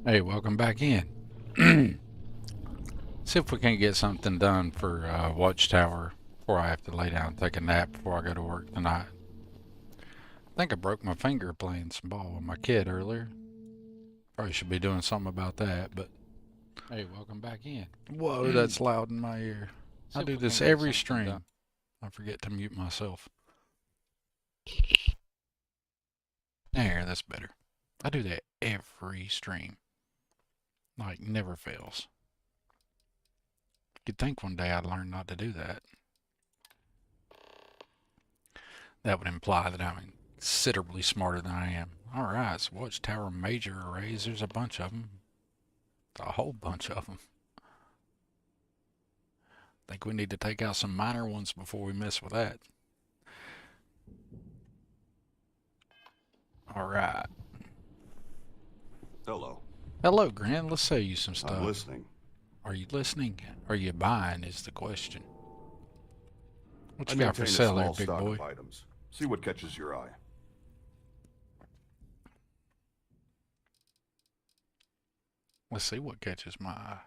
Hey, welcome back in. See if we can get something done for Watchtower before I have to lay down and take a nap before I go to work tonight. I think I broke my finger playing some ball with my kid earlier. Probably should be doing something about that, but hey, welcome back in. Whoa, that's loud in my ear. I do this every stream. I forget to mute myself. There, that's better. I do that every stream. Like, never fails. You'd think one day I'd learn not to do that. That would imply that I'm considerably smarter than I am. Alright, so Watchtower major arrays, there's a bunch of them. A whole bunch of them. I think we need to take out some minor ones before we mess with that. Alright. Hello. Hello, Grant. Let's sell you some stuff. I'm listening. Are you listening? Are you buying is the question. What you I got for maintain a sale there, small big stock boy? of items. See what catches your eye. Let's see what catches my eye.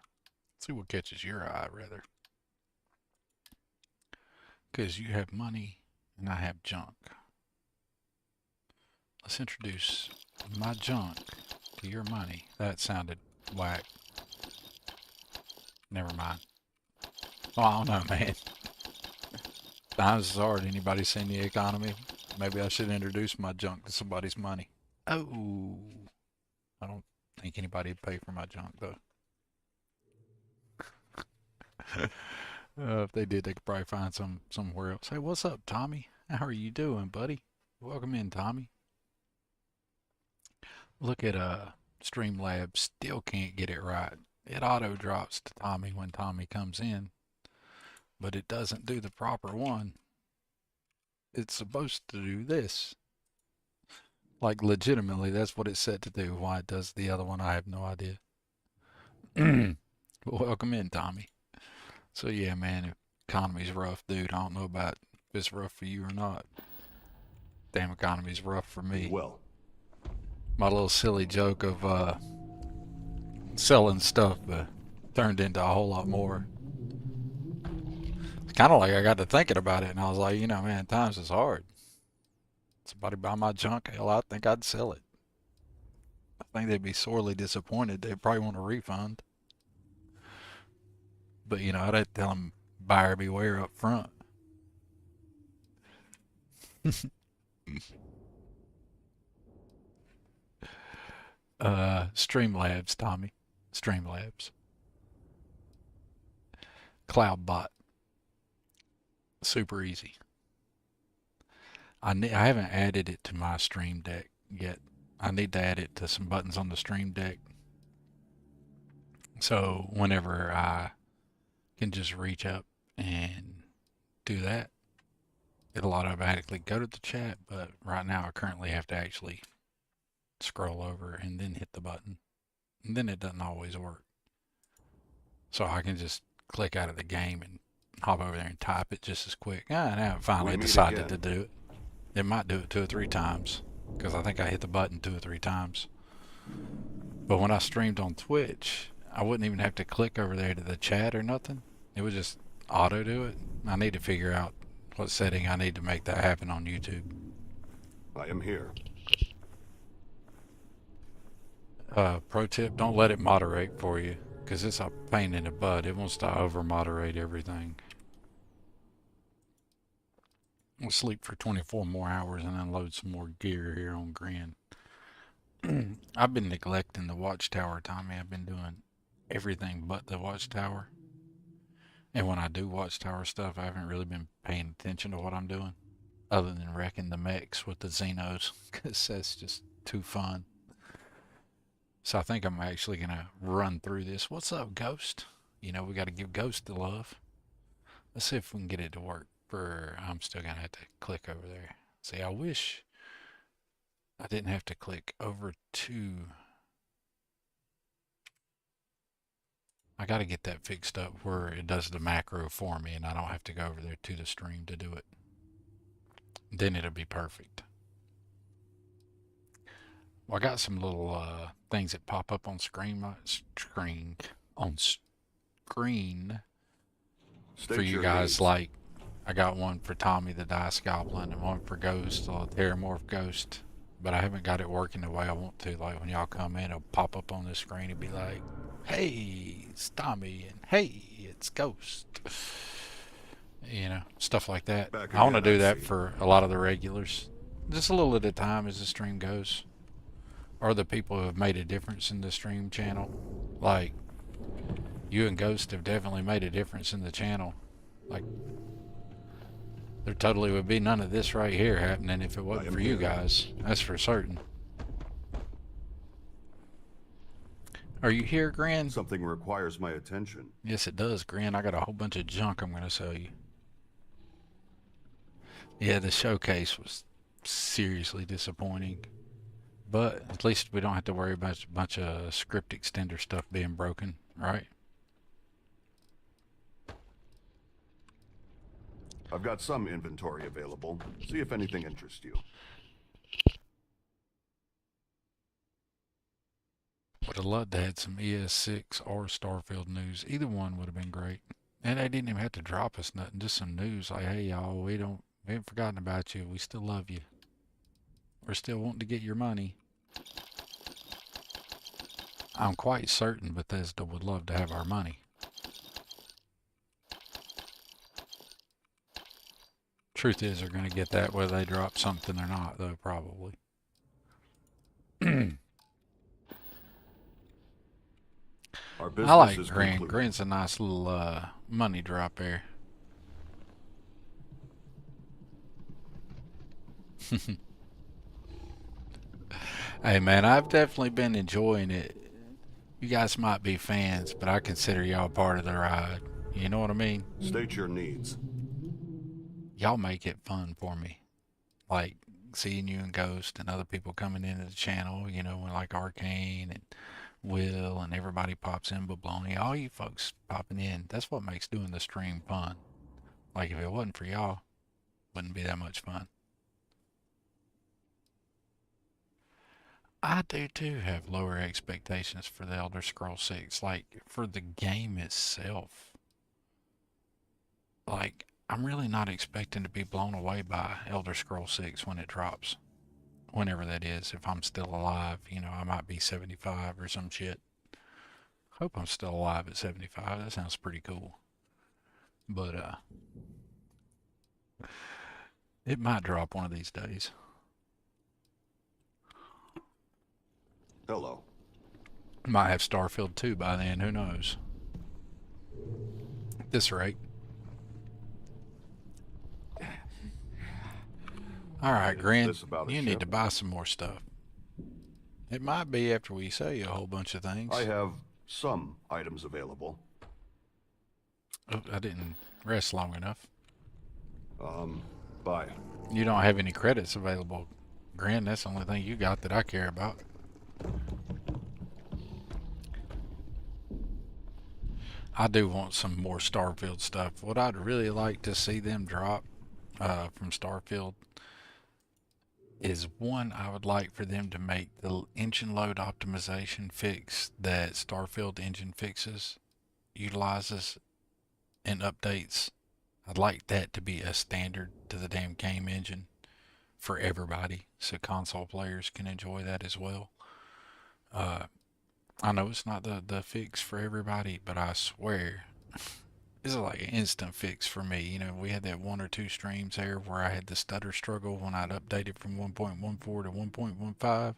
Let's see what catches your eye, rather. Because you have money and I have junk. Let's introduce my junk to your money. That sounded whack. Never mind. Oh, I don't know, man. Times is hard. Anybody seen the economy? Maybe I should introduce my junk to somebody's money. Oh. I don't think anybody would pay for my junk, though. If they did, they could probably find somewhere else. Hey, what's up, Tommy? How are you doing, buddy? Welcome in, Tommy. Look at Streamlabs. Still can't get it right. It auto drops to Tommy when Tommy comes in, but it doesn't do the proper one. It's supposed to do this. Like, legitimately, that's what it's set to do. Why it does the other one, I have no idea. Welcome in, Tommy. So, yeah, man, economy's rough, dude. I don't know about if it's rough for you or not. Damn, economy's rough for me. Well, My little silly joke of selling stuff turned into a whole lot more. It's kind of like I got to thinking about it, and I was like, you know, man, times is hard. Somebody buy my junk, hell, I think I'd sell it. I think they'd be sorely disappointed. They'd probably want a refund. But, you know, I'd have to tell them buyer beware up front. Streamlabs, Tommy. Streamlabs. CloudBot. Super easy. I haven't added it to my Stream Deck yet. I need to add it to some buttons on the Stream Deck. So whenever I can just reach up and do that, it'll automatically go to the chat, but right now I currently have to actually scroll over and then hit the button. And then it doesn't always work. So I can just click out of the game and hop over there and type it just as quick. Now I finally decided to do it. It might do it 2 or 3 times, because I think I hit the button 2 or 3 times. But when I streamed on Twitch, I wouldn't even have to click over there to the chat or nothing. It would just auto do it. I need to figure out what setting I need to make that happen on YouTube. I am here. Pro tip, don't let it moderate for you, because it's a pain in the butt. It wants to over moderate everything. We'll sleep for 24 more hours and unload some more gear here on Grand. I've been neglecting the Watchtower, Tommy. I've been doing everything but the Watchtower. And when I do Watchtower stuff, I haven't really been paying attention to what I'm doing, other than wrecking the mechs with the Xenos, because that's just too fun. So I think I'm actually going to run through this. What's up, Ghost? You know, we got to give Ghost the love. Let's see if we can get it to work. I'm still going to have to click over there. See, I wish I didn't have to click over to... I got to get that fixed up where it does the macro for me and I don't have to go over there to the stream to do it. Then it'll be perfect. Well, I got some little things that pop up on screen for you guys. Like, I got one for Tommy the Dice Goblin and one for Ghost, the Terramorph Ghost. But I haven't got it working the way I want to. Like, when y'all come in, it'll pop up on the screen and be like, hey, it's Tommy, and hey, it's Ghost. You know, stuff like that. I want to do that for a lot of the regulars. Just a little at a time as the stream goes. Or the people who have made a difference in the stream channel. Like, you and Ghost have definitely made a difference in the channel. Like, there totally would be none of this right here happening if it wasn't for you guys. That's for certain. Are you here, Gran? Something requires my attention. Yes, it does, Gran. I got a whole bunch of junk I'm going to sell you. Yeah, the showcase was seriously disappointing. But at least we don't have to worry about a bunch of script extender stuff being broken, right? I've got some inventory available. See if anything interests you. Would have loved to have some ES6 or Starfield news. Either one would have been great. And they didn't even have to drop us nothing, just some news like, hey y'all, we haven't forgotten about you. We still love you. We're still wanting to get your money. I'm quite certain Bethesda would love to have our money. Truth is, they're going to get that whether they drop something or not, though, probably. I like Gran. Gran's a nice little money drop there. Hey, man, I've definitely been enjoying it. You guys might be fans, but I consider y'all part of the ride. You know what I mean? State your needs. Y'all make it fun for me. Like, seeing you and Ghost and other people coming into the channel, you know, like Arcane and Will and everybody pops in, but Baloney, all you folks popping in, that's what makes doing the stream fun. Like, if it wasn't for y'all, it wouldn't be that much fun. I do too have lower expectations for the Elder Scrolls 6, like for the game itself. Like, I'm really not expecting to be blown away by Elder Scrolls 6 when it drops. Whenever that is, if I'm still alive, you know, I might be 75 or some shit. Hope I'm still alive at 75. That sounds pretty cool. But it might drop one of these days. Hello. Might have Starfield 2 by then, who knows? At this rate. Alright, Grin, you need to buy some more stuff. It might be after we sell you a whole bunch of things. I have some items available. Oh, I didn't rest long enough. Bye. You don't have any credits available, Grin. That's the only thing you got that I care about. I do want some more Starfield stuff. What I'd really like to see them drop from Starfield is one, I would like for them to make the engine load optimization fix that Starfield engine fixes, utilizes, and updates. I'd like that to be a standard to the damn game engine for everybody, so console players can enjoy that as well. I know it's not the fix for everybody, but I swear This is like an instant fix for me. You know, we had that one or two streams there where I had the stutter struggle when I'd updated from 1.14 to 1.15. A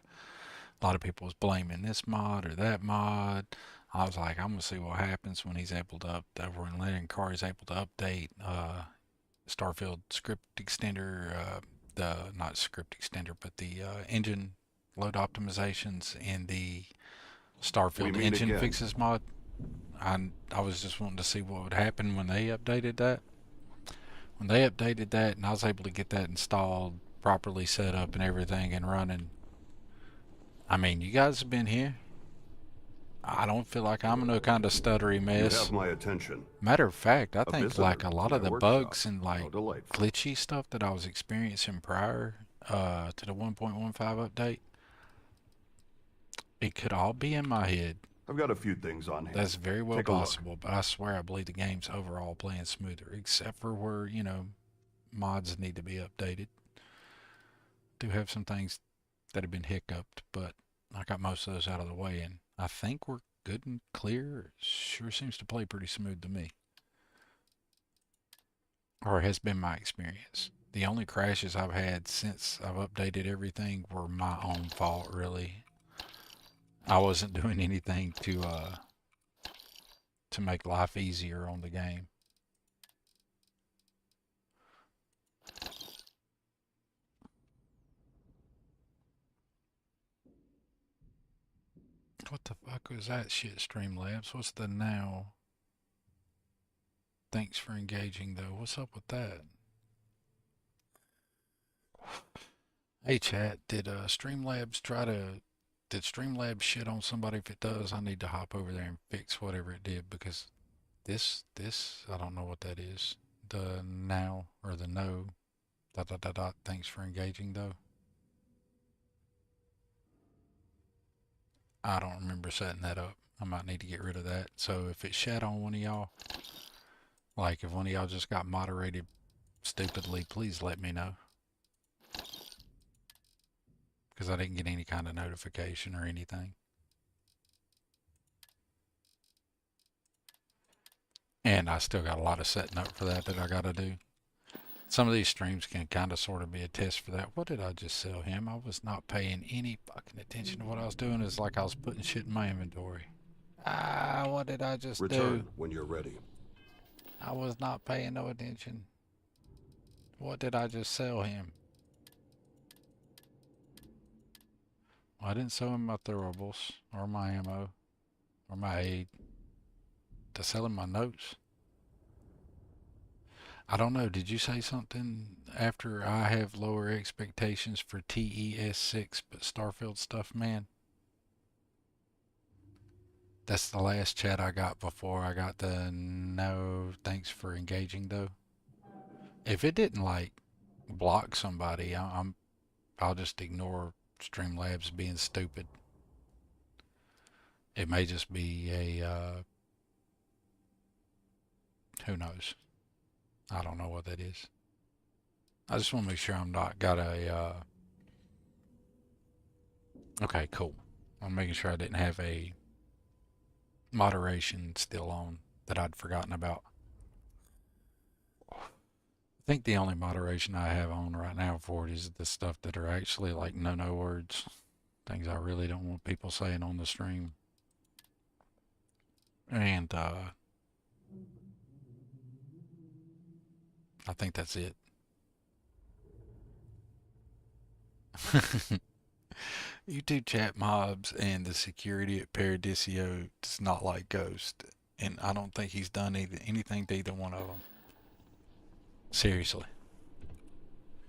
lot of people was blaming this mod or that mod. I was like, I'm gonna see what happens when he's able to when Lennon Carr is able to update Starfield script extender, the not script extender, but the engine load optimizations in the We Starfield meet engine again. fixes mod. I was just wanting to see what would happen when they updated that. When they updated that, and I was able to get that installed, properly set up, and everything, and running. I mean, you guys have been here. I don't feel like I'm no kind of stuttery You have mess. my attention. Matter of fact, I A think like visitor a to lot of my the workshop. bugs and How like delightful. glitchy stuff that I was experiencing prior to the 1.15 update, it could all be in my head. I've got a few things on That's hand. very well Take a look. possible, but I swear I believe the game's overall playing smoother, except for where, you know, mods need to be updated. Do have some things that have been hiccuped, but I got most of those out of the way, and I think we're good and clear. It sure seems to play pretty smooth to me, or it has been my experience. The only crashes I've had since I've updated everything were my own fault, really. I wasn't doing anything to make life easier on the game. What the fuck was that shit, Streamlabs? What's the now? Thanks for engaging, though. What's up with that? Hey, chat. Did Streamlabs shit on somebody? If it does, I need to hop over there and fix whatever it did because I don't know what that is. The now or the no. Dot dot dot dot. Thanks for engaging, though. I don't remember setting that up. I might need to get rid of that. So if it shat on one of y'all, like if one of y'all just got moderated stupidly, please let me know. Because I didn't get any kind of notification or anything. And I still got a lot of setting up for that I got to do. Some of these streams can kind of sort of be a test for that. What did I just sell him? I was not paying any fucking attention to what I was doing. It's like I was putting shit in my inventory. Ah, what did I just do? Return when you're ready. I was not paying no attention. What did I just sell him? Well, I didn't sell him my throwables or my ammo or my aid. To sell him my notes. I don't know. Did you say something after I have lower expectations for TES6 but Starfield stuff, man? That's the last chat I got before I got the no thanks for engaging though. If it didn't like block somebody, I'll just ignore Streamlabs being stupid. It may just be a who knows. I don't know what that is. I just want to make sure I'm not got a okay, cool. I'm making sure I didn't have a moderation still on that I'd forgotten about. I think the only moderation I have on right now for it is the stuff that are actually like no words. Things I really don't want people saying on the stream. And I think that's it. YouTube chat mobs and the security at Paradiso does not like Ghost. And I don't think he's done anything to either one of them. Seriously.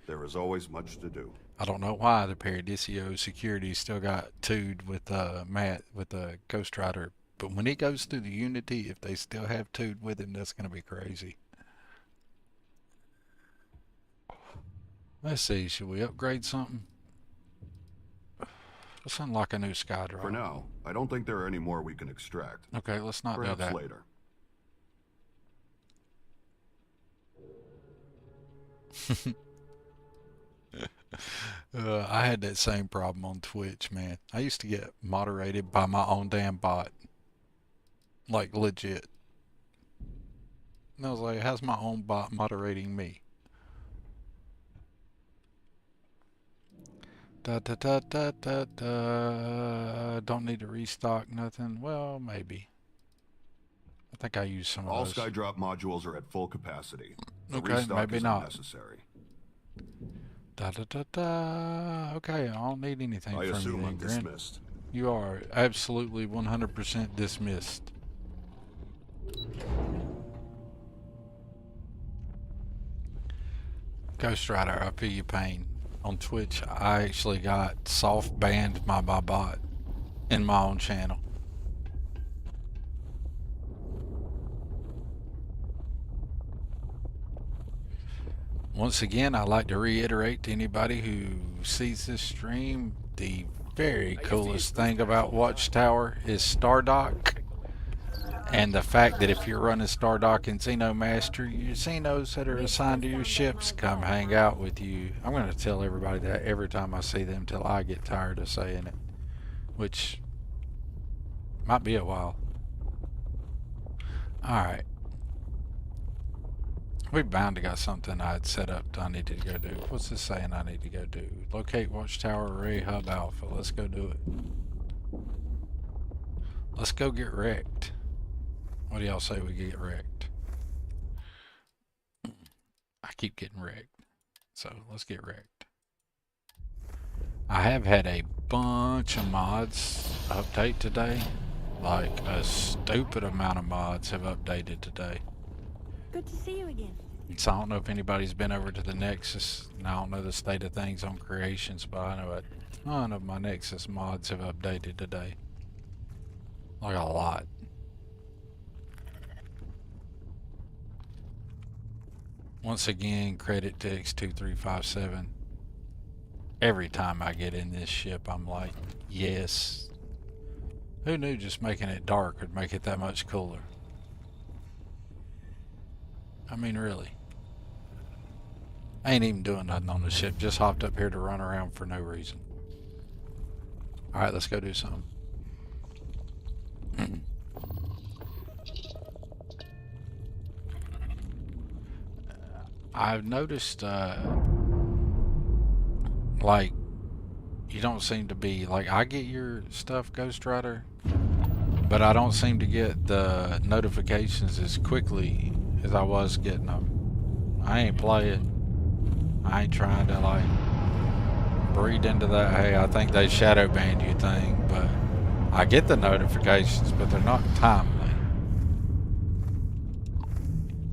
There is always much to do. I don't know why the Paradiso security still got two'd with Matt with the Ghost Rider, but when he goes through the Unity, if they still have two'd with him, that's gonna be crazy. Let's see, should we upgrade something? Let's unlock a new sky For drop. now, I don't think there are any more we can extract. Okay, let's not do Perhaps that. later. I had that same problem on Twitch, man. I used to get moderated by my own damn bot. Like legit. And I was like, how's my own bot moderating me? Da da da da da da. Don't need to restock nothing. Well, maybe. I think I used some of All those. Skydrop modules are at full capacity. A Okay, restock maybe is not. unnecessary. Da da da da. Okay, I don't need anything I from you assume then, I'm Grin. dismissed. You are absolutely 100% dismissed. Ghost Rider, I feel your pain. On Twitch, I actually got soft banned by my bot in my own channel. Once again, I'd like to reiterate to anybody who sees this stream, the very coolest thing about Watchtower is Stardock. And the fact that if you're running Stardock and Xeno Master, your Xenos that are assigned to your ships come hang out with you. I'm going to tell everybody that every time I see them till I get tired of saying it, which might be a while. Alright. We bound to got something I had set up I need to go do. What's this saying I need to go do? Locate Watchtower Array Hub Alpha. Let's go do it. Let's go get wrecked. What do y'all say we get wrecked? I keep getting wrecked. So let's get wrecked. I have had a bunch of mods update today. Like a stupid amount of mods have updated today. Good to see you again. So I don't know if anybody's been over to the Nexus, and I don't know the state of things on creations, but I know a ton of my Nexus mods have updated today. Like a lot. Once again, credit to X2357. Every time I get in this ship, I'm like, yes. Who knew just making it dark would make it that much cooler? I mean, really. I ain't even doing nothing on the ship. Just hopped up here to run around for no reason. Alright, let's go do something. I've noticed, like, you don't seem to be, like, I get your stuff, Ghost Rider, but I don't seem to get the notifications as quickly as I was getting them. I ain't playing. I ain't trying to, like, breed into that, hey, I think they shadow banned you thing, but I get the notifications, but they're not timely.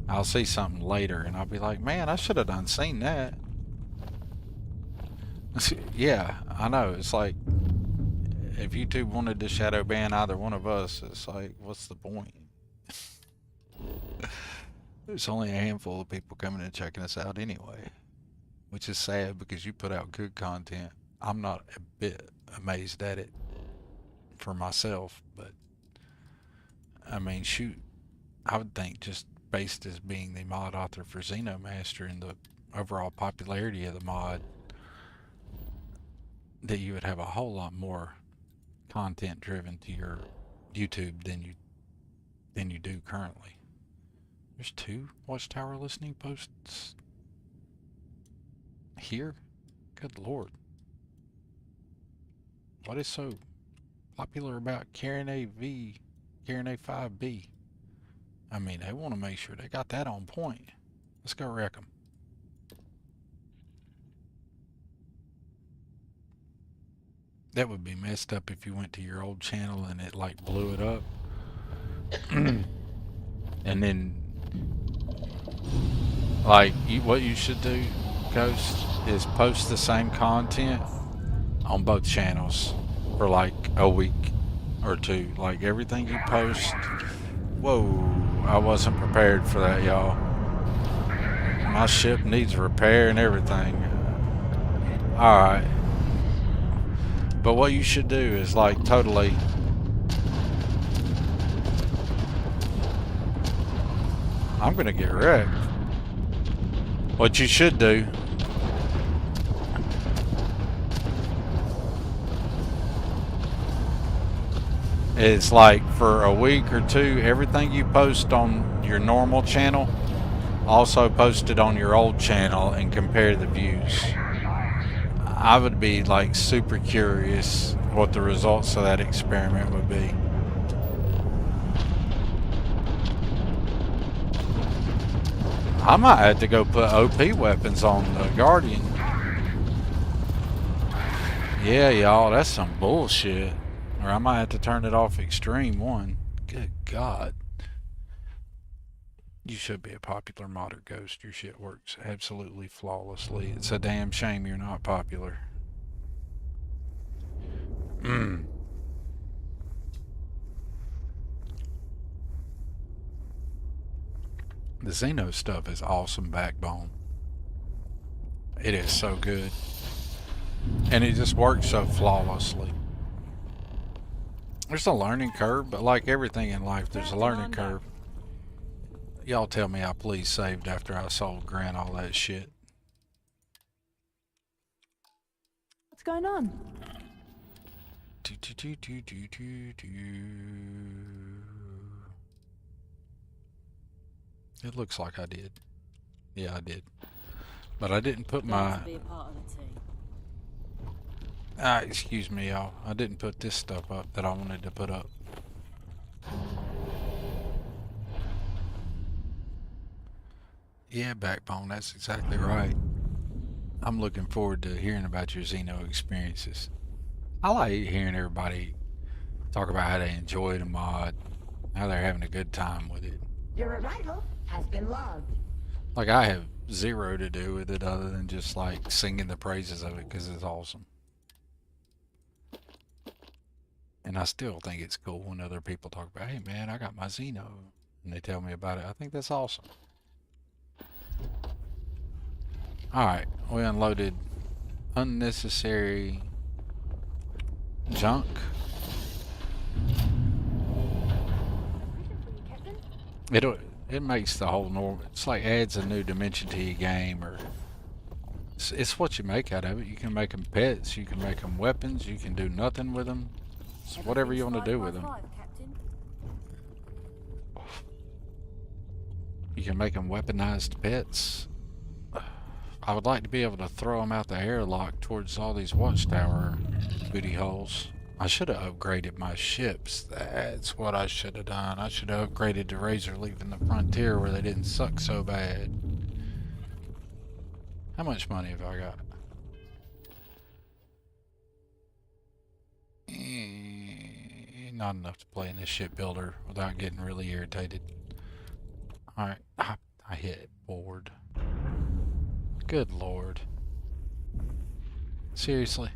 I'll see something later, and I'll be like, man, I should have done seen that. Yeah, I know. It's like, if YouTube wanted to shadow ban either one of us, it's like, what's the point? There's only a handful of people coming and checking us out anyway, which is sad because you put out good content. I'm not a bit amazed at it for myself, but I mean, shoot, I would think just based as being the mod author for Xeno Master and the overall popularity of the mod, that you would have a whole lot more content driven to your YouTube than you do currently. There's 2 Watchtower listening posts here? Good lord. What is so popular about Karen A5B? I mean, they want to make sure they got that on point. Let's go wreck them. That would be messed up if you went to your old channel and it like blew it up. And then like what you should do, Ghost, is post the same content on both channels for like a week or 2. Like everything you post. Whoa, I wasn't prepared for that, y'all. My ship needs repair and everything. Alright. But what you should do is like totally I'm gonna get wrecked. What you should do is like for a week or 2, everything you post on your normal channel, Also post it on your old channel and compare the views. I would be like super curious what the results of that experiment would be. I might have to go put OP weapons on the Guardian. Yeah, y'all, that's some bullshit. Or I might have to turn it off extreme one. Good God. You should be a popular modder, Ghost. Your shit works absolutely flawlessly. It's a damn shame you're not popular. The Xeno stuff is awesome backbone. It is so good. And it just works so flawlessly. There's a learning curve, but like everything in life, there's a learning curve. Y'all tell me I please saved after I sold Grant all that shit. What's going on? It looks like I did. Yeah, I did. But I didn't put my... excuse me, y'all. I didn't put this stuff up that I wanted to put up. Yeah, Backbone, that's exactly right. I'm looking forward to hearing about your Xeno experiences. I like hearing everybody talk about how they enjoyed a mod, how they're having a good time with it. Your arrival has been logged. Like, I have zero to do with it other than just like singing the praises of it because it's awesome. And I still think it's cool when other people talk about, hey man, I got my Xeno, and they tell me about it. I think that's awesome. Alright, we unloaded unnecessary junk. It makes the whole normal. It's like adds a new dimension to your game, or it's what you make out of it. You can make them pets, you can make them weapons, you can do nothing with them. It's whatever you want to do with them. You can make them weaponized pets. I would like to be able to throw them out the airlock towards all these Watchtower booty holes. I should have upgraded my ships. That's what I should have done. I should have upgraded the Razor Leaf in the Frontier where they didn't suck so bad. How much money have I got? Not enough to play in this shipbuilder without getting really irritated. Alright, I hit board. Good lord. Seriously?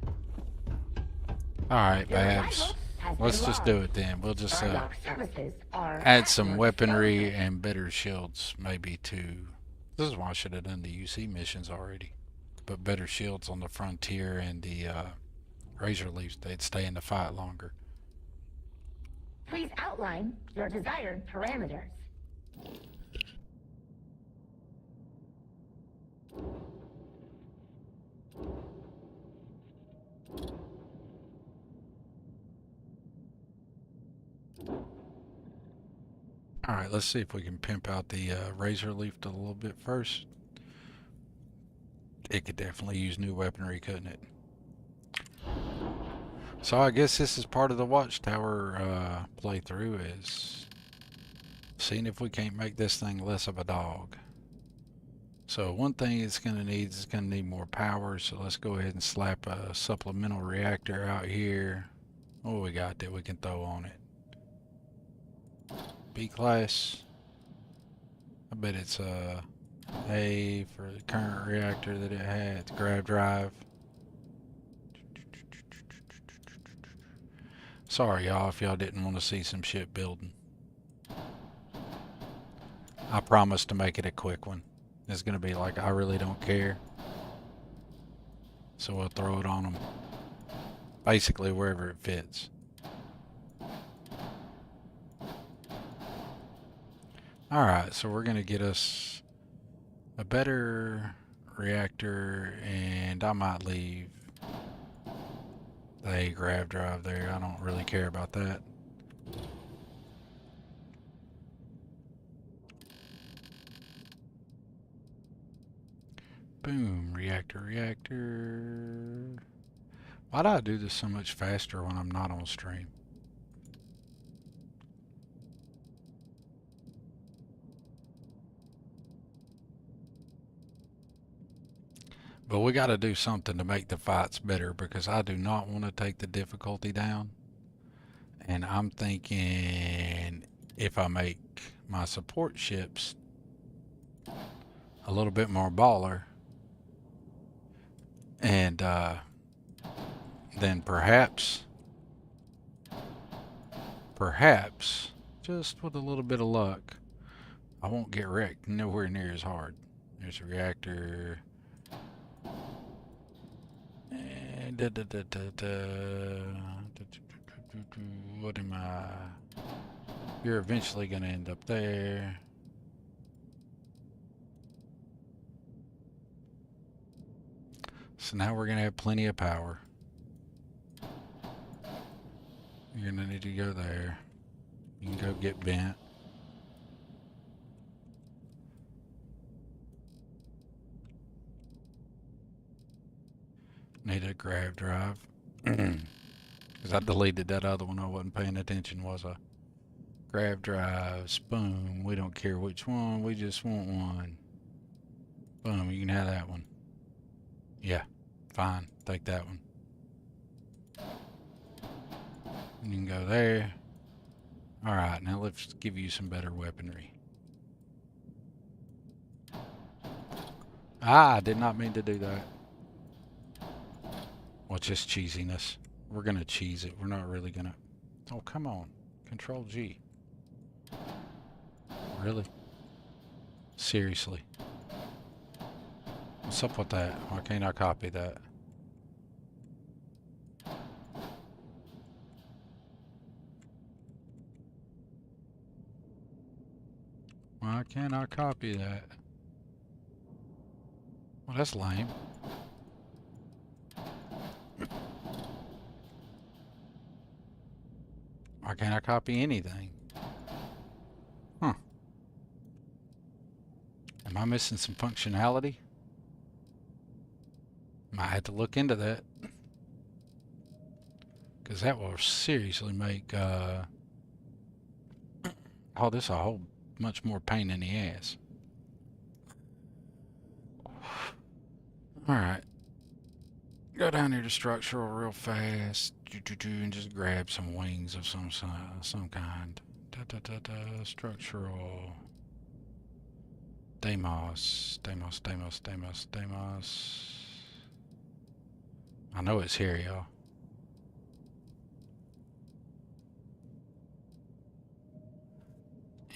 Alright, Babs. Let's just do it then. We'll just add some weaponry and better shields maybe to... This is why I should have done the UC missions already. But better shields on the Frontier and the Razor Leafs, they'd stay in the fight longer. Please outline your desired parameters. Alright, let's see if we can pimp out the Razor Leaf a little bit first. It could definitely use new weaponry, couldn't it? So I guess this is part of the Watchtower playthrough, is seeing if we can't make this thing less of a dog. So one thing it's going to need is going to need more power, so let's go ahead and slap a supplemental reactor out here. What we got that we can throw on it? B-class. I bet it's A for the current reactor that it had, the grav drive. Sorry y'all if y'all didn't want to see some shit building. I promise to make it a quick one. It's going to be like, I really don't care. So we'll throw it on them. Basically wherever it fits. Alright, so we're going to get us a better reactor, and I might leave the grav drive there. I don't really care about that. Boom. Reactor. Why do I do this so much faster when I'm not on stream? But we got to do something to make the fights better because I do not want to take the difficulty down. And I'm thinking if I make my support ships a little bit more baller, and then perhaps, just with a little bit of luck, I won't get wrecked nowhere near as hard. There's a reactor. And what am I? You're eventually going to end up there. So now we're going to have plenty of power. You're going to need to go there. You can go get bent. Need a grav drive. Because I deleted that other one. I wasn't paying attention, was I? Grav drives. Boom. We don't care which one. We just want one. Boom. You can have that one. Yeah. Fine. Take that one. You can go there. Alright. Now let's give you some better weaponry. I did not mean to do that. Well, just cheesiness. We're going to cheese it. We're not really going to... Oh, come on. Control G. Really? Seriously. What's up with that? Why can't I copy that? Why can't I copy that? Well, that's lame. Why can't I copy anything? Huh. Am I missing some functionality? Might have to look into that. Because that will seriously make all this a whole much more pain in the ass. Alright. Go down here to structural real fast. And just grab some wings of some kind. Structural. Deimos. I know it's here, y'all.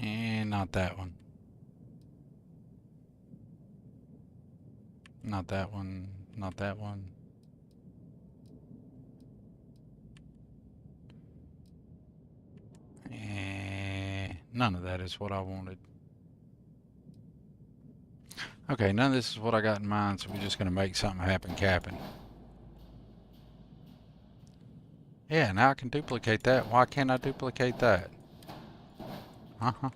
And not that one. Not that one. Not that one. None of that is what I wanted. Okay, none of this is what I got in mind, so we're just going to make something happen capping. Yeah, now I can duplicate that. Why can't I duplicate that? Uh-huh.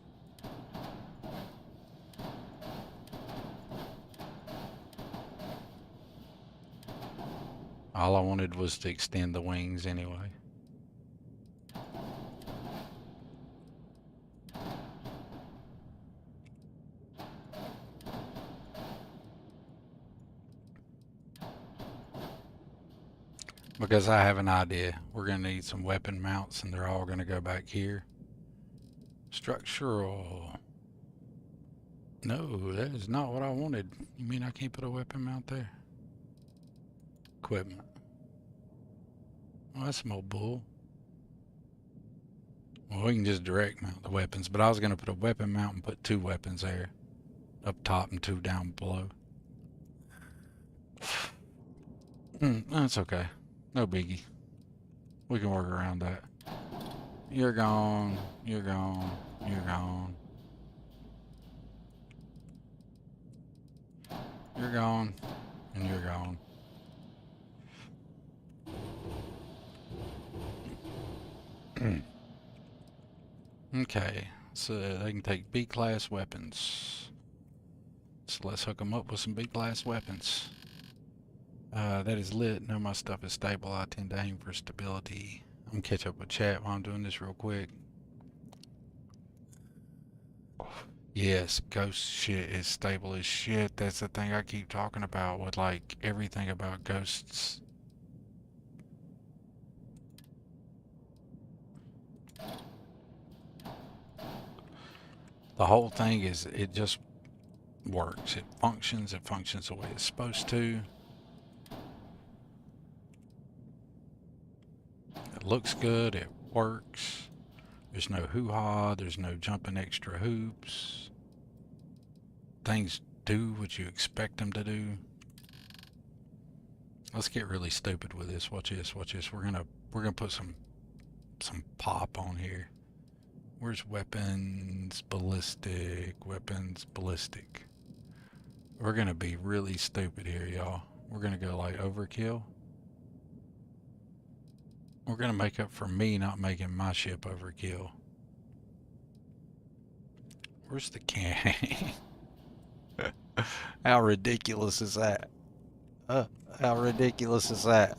All I wanted was to extend the wings anyway. Because I have an idea. We're going to need some weapon mounts, and they're all going to go back here. Structural. No, that is not what I wanted. You mean I can't put a weapon mount there? Equipment. Well, that's some old bull. Well, we can just direct mount the weapons, but I was going to put a weapon mount and put 2 weapons there. Up top and 2 down below. That's okay. No biggie. We can work around that. You're gone. You're gone. You're gone. You're gone. And you're gone. Okay. So they can take B-class weapons. Let's So let's hook them up with some big blast weapons. That is lit. Know my stuff is stable. I tend to aim for stability. I'm gonna catch up with chat while I'm doing this real quick. Yes, ghost shit is stable as shit. That's the thing I keep talking about with like everything about ghosts. The whole thing is it just works. It functions the way it's supposed to. It looks good, it works. There's no hoo-ha, there's no jumping extra hoops. Things do what you expect them to do. Let's get really stupid with this. Watch this, watch this. We're gonna put some pop on here. Where's weapons, ballistic, weapons, ballistic? We're gonna be really stupid here, y'all. We're gonna go like overkill. We're gonna make up for me not making my ship overkill. Where's the can? How ridiculous is that? How ridiculous is that?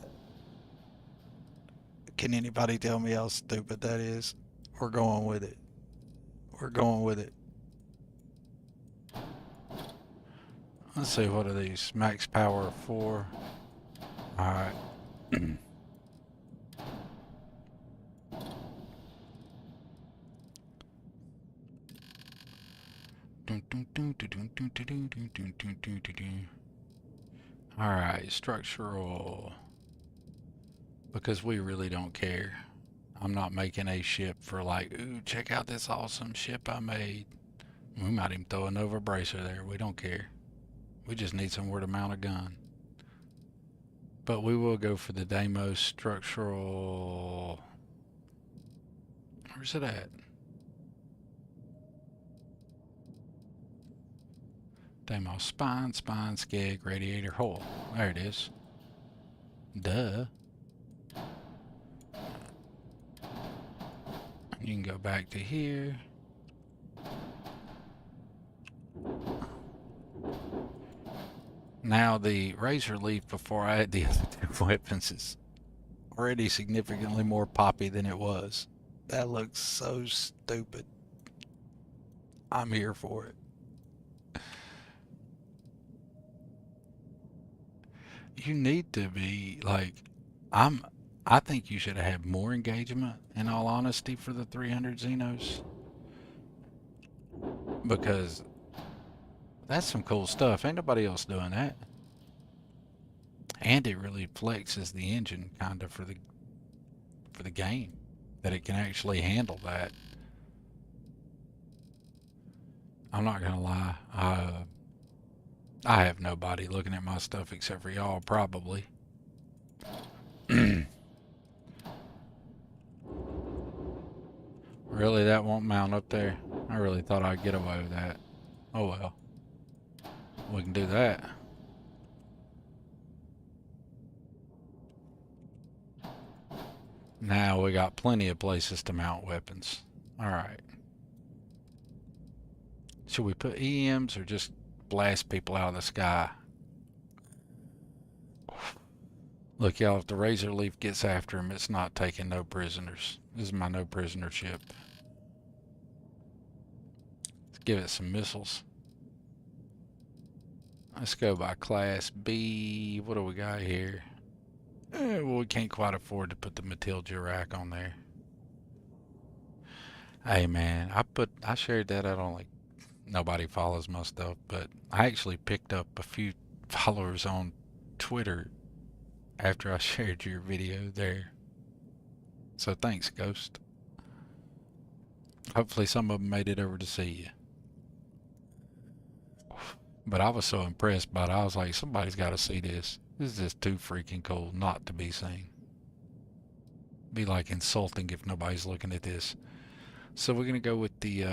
Can anybody tell me how stupid that is? We're going with it. We're going with it. Let's see, what are these? Max power 4. Alright. Alright, structural. Because we really don't care. I'm not making a ship for like, ooh, check out this awesome ship I made. We might even throw a Nova Bracer there. We don't care. We just need somewhere to mount a gun. But we will go for the Deimos structural. Where's it at? Deimos spine, skeg, radiator hull. There it is. Duh. You can go back to here. Now the razor leaf before I had the other two weapons is already significantly more poppy than it was. That looks so stupid. I'm here for it. You need to be like, I think you should have had more engagement, in all honesty, for the 300 Xenos. Because that's some cool stuff. Ain't nobody else doing that. And it really flexes the engine kind of for the game, that it can actually handle that. I'm not gonna lie. I have nobody looking at my stuff except for y'all, probably. Really, that won't mount up there? I really thought I'd get away with that. Oh well. We can do that. Now we got plenty of places to mount weapons. Alright. Should we put EMs or just blast people out of the sky? Look, y'all, if the razor leaf gets after him, it's not taking no prisoners. This is my no prisoner ship. Let's give it some missiles. Let's go by class B. What do we got here? Well, we can't quite afford to put the Matilda rack on there. Hey man, I shared that. I don't like, nobody follows my stuff, but I actually picked up a few followers on Twitter after I shared your video there. So thanks, Ghost. Hopefully some of them made it over to see you. But I was so impressed by it. I was like, somebody's got to see this. This is just too freaking cool not to be seen. Be like insulting if nobody's looking at this. So we're gonna go with the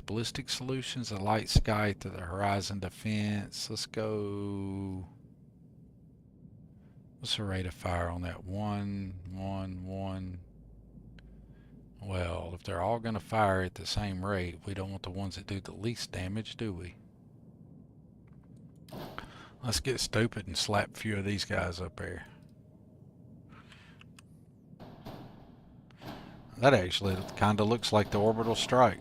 ballistic solutions, the light sky to the horizon defense. Let's go. What's the rate of fire on that? 1, 1, 1. Well, if they're all gonna fire at the same rate, we don't want the ones that do the least damage, do we? Let's get stupid and slap a few of these guys up there. That actually kind of looks like the orbital strike.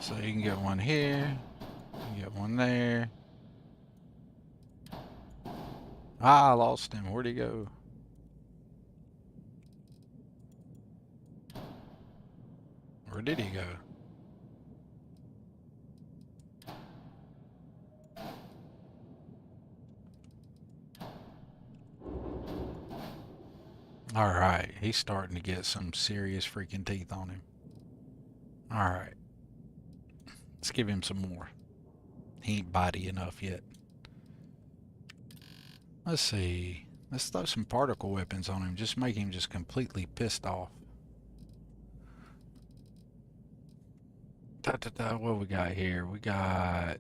So you can get one here, you can get one there. Ah, I lost him. Where'd he go? Where did he go? Alright, he's starting to get some serious freaking teeth on him. Alright. Let's give him some more. He ain't bitey enough yet. Let's see. Let's throw some particle weapons on him. Just make him just completely pissed off. What we got here? We got...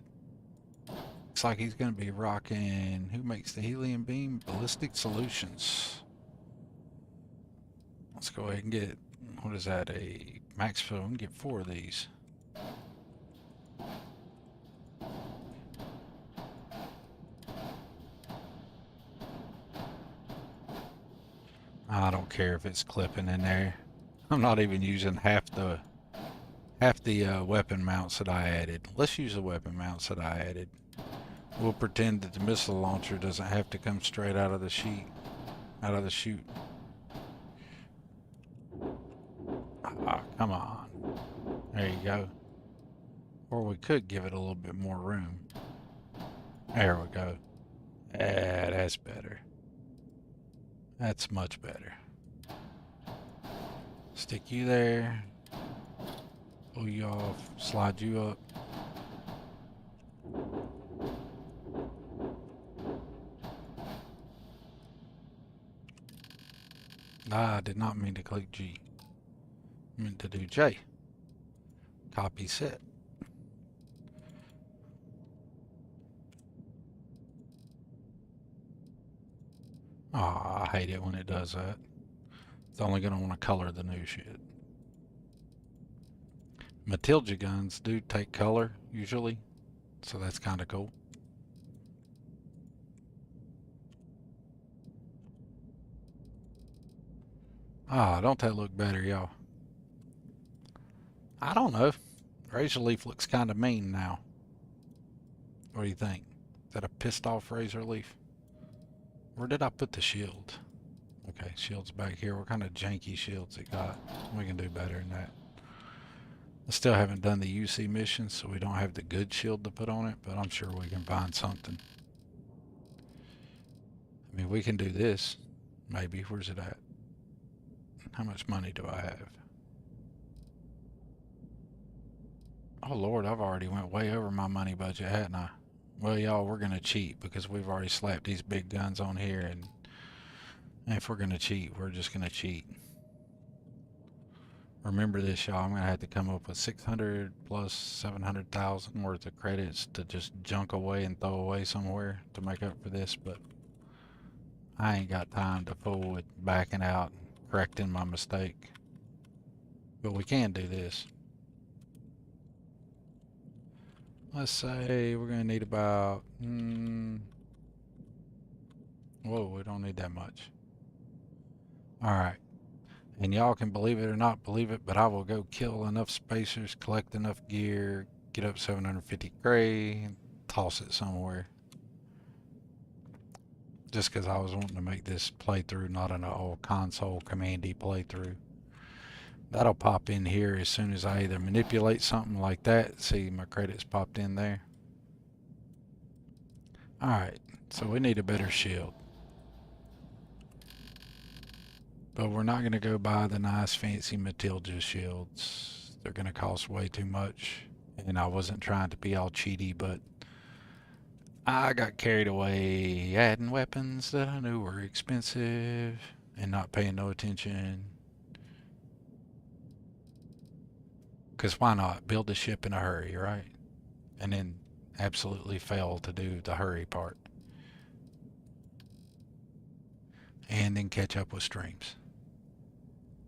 Looks like he's going to be rocking... Who makes the helium beam? Ballistic Solutions. Let's go ahead and get... What is that? A max fill. We can get 4 of these. I don't care if it's clipping in there. I'm not even using half the weapon mounts that I added. Let's use the weapon mounts that I added. We'll pretend that the missile launcher doesn't have to come straight out of the chute. Ah, come on. There you go. Or we could give it a little bit more room. There we go. Yeah, that's better. That's much better. Stick you there. Pull you off. Slide you up. Ah, I did not mean to click G. I meant to do J. Copy set. Ah, I hate it when it does that. It's only going to want to color the new shit. Matilda guns do take color, usually. So that's kind of cool. Ah, don't that look better, y'all? I don't know. Razor Leaf looks kind of mean now. What do you think? Is that a pissed off Razor Leaf? Where did I put the shield? Okay, shield's back here. What kind of janky shields it got? We can do better than that. I still haven't done the UC mission, so we don't have the good shield to put on it, but I'm sure we can find something. I mean, we can do this. Maybe. Where's it at? How much money do I have? Oh, Lord, I've already went way over my money budget, hadn't I? Well, y'all, we're going to cheat because we've already slapped these big guns on here, and if we're going to cheat, we're just going to cheat. Remember this, y'all. I'm going to have to come up with 600 plus 700,000 worth of credits to just junk away and throw away somewhere to make up for this, but I ain't got time to fool with backing out and correcting my mistake. But we can do this. Let's say we're going to need about... whoa, we don't need that much. Alright. And y'all can believe it or not believe it, but I will go kill enough spacers, collect enough gear, get up 750 gray, and toss it somewhere. Just because I was wanting to make this playthrough not an all console commandy playthrough. That'll pop in here as soon as I either manipulate something like that. See, my credits popped in there. Alright, so we need a better shield. But we're not going to go buy the nice fancy Matilda shields. They're going to cost way too much. And I wasn't trying to be all cheaty, but I got carried away adding weapons that I knew were expensive and not paying no attention. Because why not? Build a ship in a hurry, right? And then absolutely fail to do the hurry part. And then catch up with streams.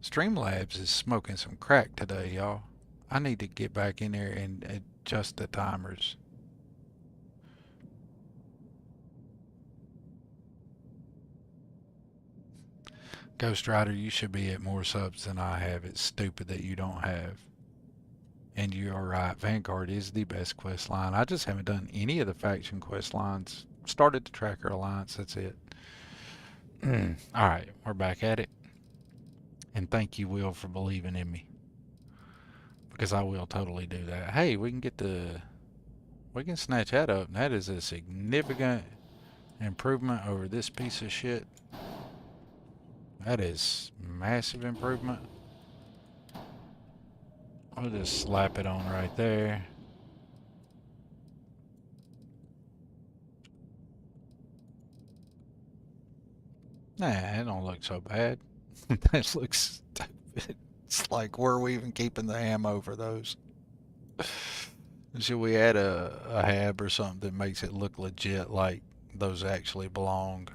Streamlabs is smoking some crack today, y'all. I need to get back in there and adjust the timers. Ghost Rider, you should be at more subs than I have. It's stupid that you don't have. And you are right. Vanguard is the best quest line. I just haven't done any of the faction quest lines. Started the Tracker Alliance. That's it. Alright, we're back at it. And thank you, Will, for believing in me. Because I will totally do that. Hey, we can snatch that up. That is a significant improvement over this piece of shit. That is massive improvement. I'll just slap it on right there. Nah, it don't look so bad. That looks stupid. It's like, where are we even keeping the ammo for those? Should we add a hab or something that makes it look legit, like those actually belong?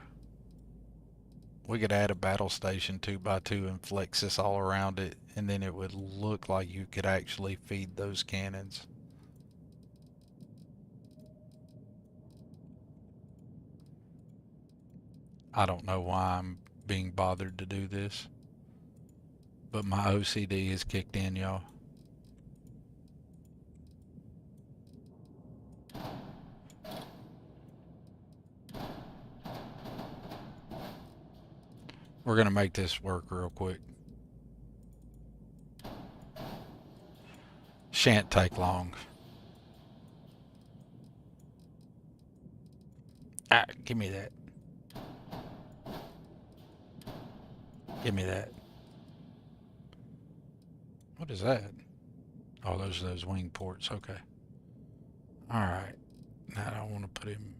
We could add a battle station 2x2 and flex this all around it, and then it would look like you could actually feed those cannons. I don't know why I'm being bothered to do this, but my OCD is kicked in, y'all. We're gonna make this work real quick. Shan't take long. Ah, give me that. Give me that. What is that? Oh, those are those wing ports. Okay. Alright. Now I don't want to put him...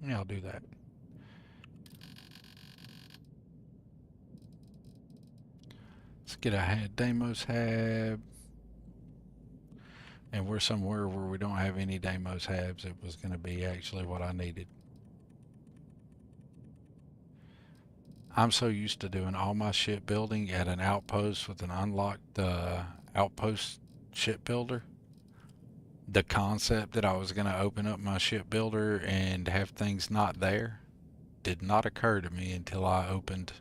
Yeah, I'll do that. Let's get a Deimos hab. And we're somewhere where we don't have any Deimos habs. It was going to be actually what I needed. I'm so used to doing all my shipbuilding at an outpost with an unlocked outpost shipbuilder. The concept that I was going to open up my shipbuilder and have things not there did not occur to me until I opened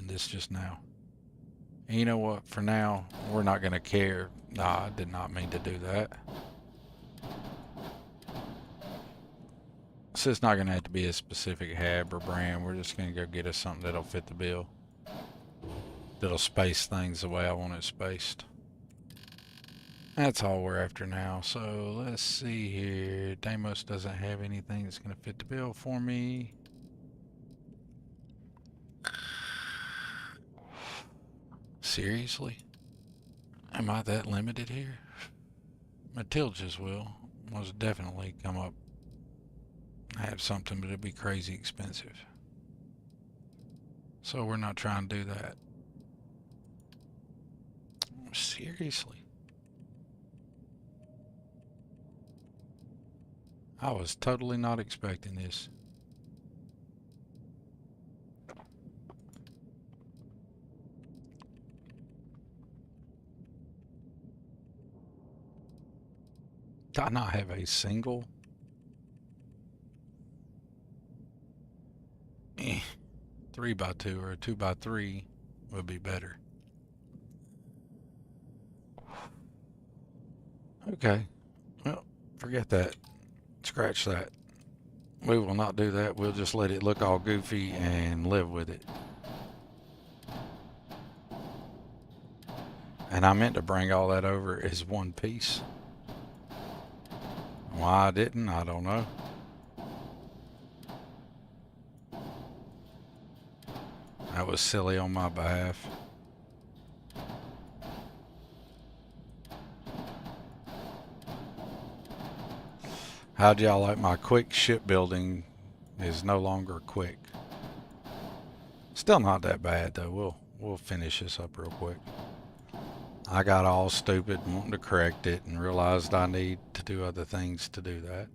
this just now. And you know what? For now, we're not going to care. Nah, I did not mean to do that. So it's not going to have to be a specific hab or brand. We're just going to go get us something that'll fit the bill. That'll space things the way I want it spaced. That's all we're after now. So let's see here. Deimos doesn't have anything that's going to fit the bill for me. Seriously? Am I that limited here? Matilda's will most definitely come up. Have something, but it'd be crazy expensive. So we're not trying to do that. Seriously? I was totally not expecting this. Do I not have a single? 3x2 or a 2x3 would be better. Okay. Well, forget that. Scratch that. We will not do that. We'll just let it look all goofy and live with it. And I meant to bring all that over as one piece. Why I didn't, I don't know. That was silly on my behalf. How'd y'all like my quick shipbuilding is no longer quick? Still not that bad though. We'll finish this up real quick. I got all stupid wanting to correct it and realized I need to do other things to do that.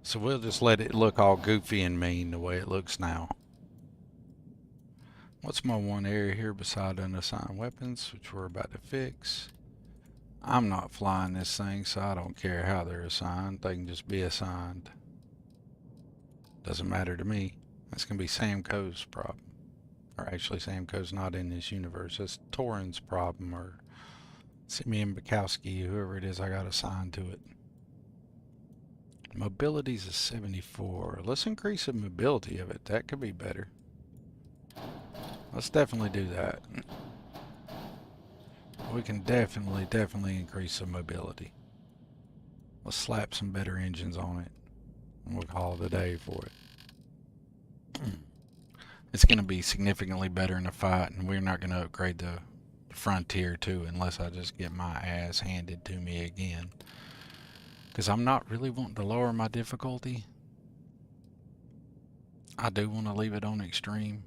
So we'll just let it look all goofy and mean the way it looks now. What's my one area here beside unassigned weapons, which we're about to fix? I'm not flying this thing, so I don't care how they're assigned. They can just be assigned. Doesn't matter to me. That's going to be Sam Coe's problem. Or actually, Sam Coe's not in this universe. That's Torin's problem, or Simeon Bukowski, whoever it is I got assigned to it. Mobility's a 74. Let's increase the mobility of it. That could be better. Let's definitely do that. We can definitely increase the mobility. Let's slap some better engines on it. And we'll call it a day for it. It's going to be significantly better in a fight, and we're not going to upgrade the Frontier too unless I just get my ass handed to me again. Because I'm not really wanting to lower my difficulty. I do want to leave it on extreme.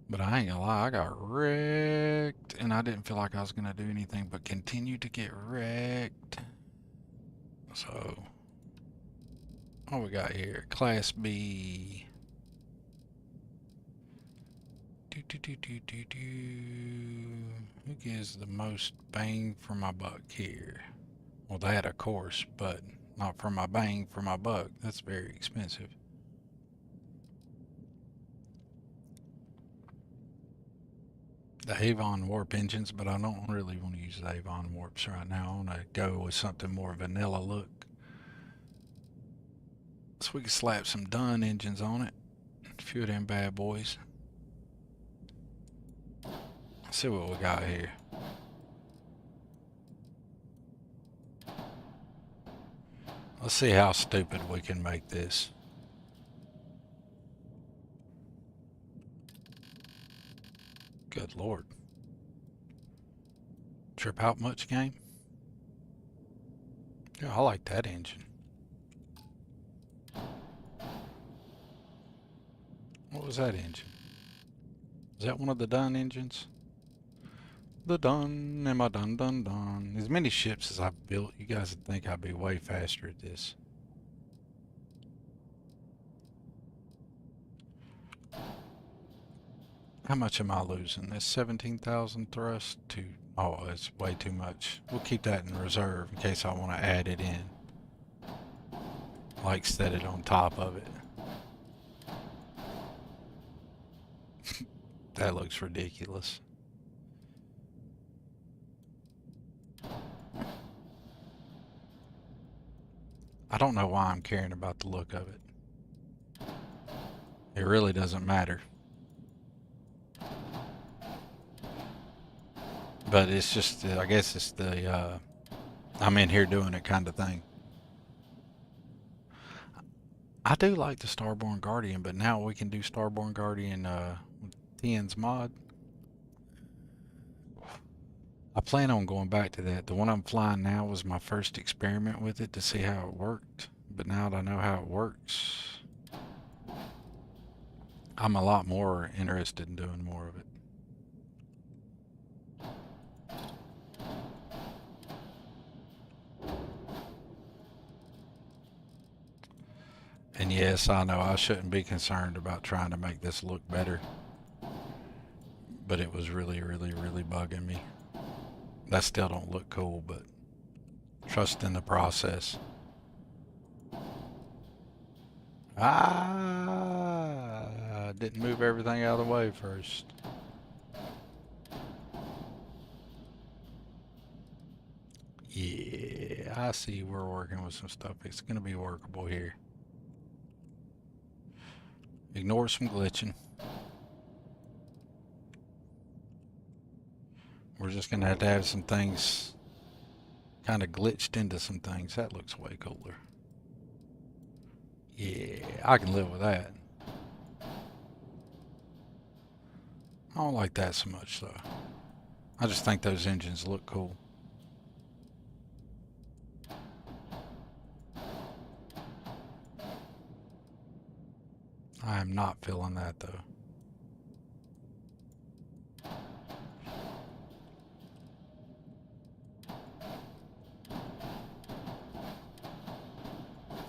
But I ain't gonna lie, I got wrecked, and I didn't feel like I was gonna do anything but continue to get wrecked. So, what we got here? Class B. Who gives the most bang for my buck here? Well, that of course, but not for my bang for my buck. That's very expensive. The Avon warp engines, but I don't really want to use the Avon warps right now. I want to go with something more vanilla look. So we can slap some Dunn engines on it. A few of them bad boys. Let's see what we got here. Let's see how stupid we can make this. Good Lord. Trip out much, game? Yeah, I like that engine. What was that engine? Is that one of the Dunn engines? The Dunn and my Dun. As many ships as I've built, you guys would think I'd be way faster at this. How much am I losing? That's 17,000 thrust to... Oh, it's way too much. We'll keep that in reserve in case I want to add it in. Like set it on top of it. That looks ridiculous. I don't know why I'm caring about the look of it. It really doesn't matter. But it's just, I guess it's the, I'm in here doing it kind of thing. I do like the Starborn Guardian, but now we can do Starborn Guardian, with 10's mod. I plan on going back to that. The one I'm flying now was my first experiment with it to see how it worked. But now that I know how it works, I'm a lot more interested in doing more of it. And yes, I know I shouldn't be concerned about trying to make this look better. But it was really bugging me. That still don't look cool, but trust in the process. Ah, didn't move everything out of the way first. Yeah, I see we're working with some stuff. It's going to be workable here. Ignore some glitching. We're just going to have some things kind of glitched into some things. That looks way cooler. Yeah, I can live with that. I don't like that so much, though. I just think those engines look cool. I am not feeling that, though.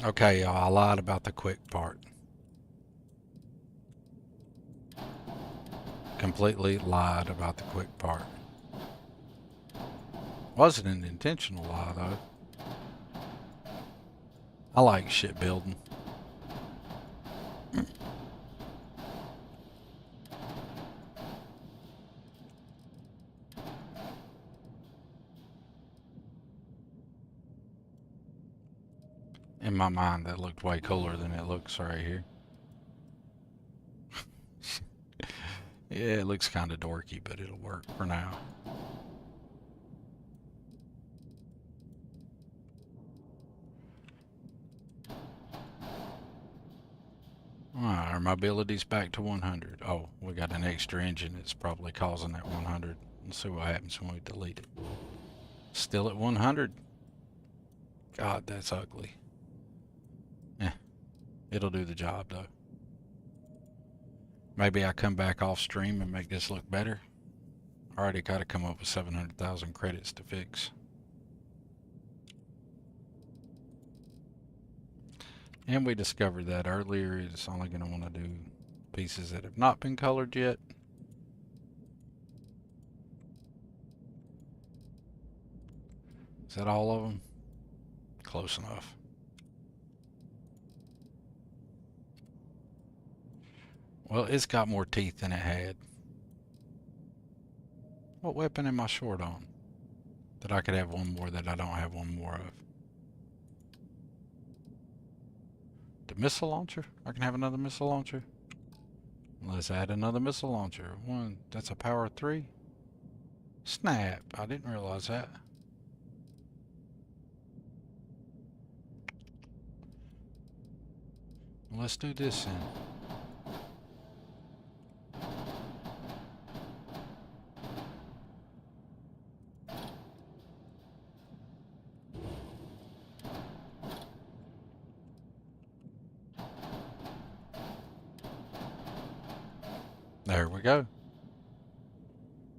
Okay, y'all, I lied about the quick part. Completely lied about the quick part. Wasn't an intentional lie, though. I like shipbuilding. In my mind, that looked way cooler than it looks right here. Yeah, it looks kind of dorky, but it'll work for now. Alright, our mobility's back to 100. Oh, we got an extra engine that's probably causing that 100. Let's see what happens when we delete it. Still at 100. God, that's ugly. It'll do the job, though. Maybe I come back off stream and make this look better. I already got to come up with 700,000 credits to fix. And we discovered that earlier. It's only going to want to do pieces that have not been colored yet. Is that all of them? Close enough. Well, it's got more teeth than it had. What weapon am I short on? That I could have one more that I don't have one more of. The missile launcher? I can have another missile launcher? Let's add another missile launcher. One, that's a power 3. Snap, I didn't realize that. Well, let's do this then. There we go.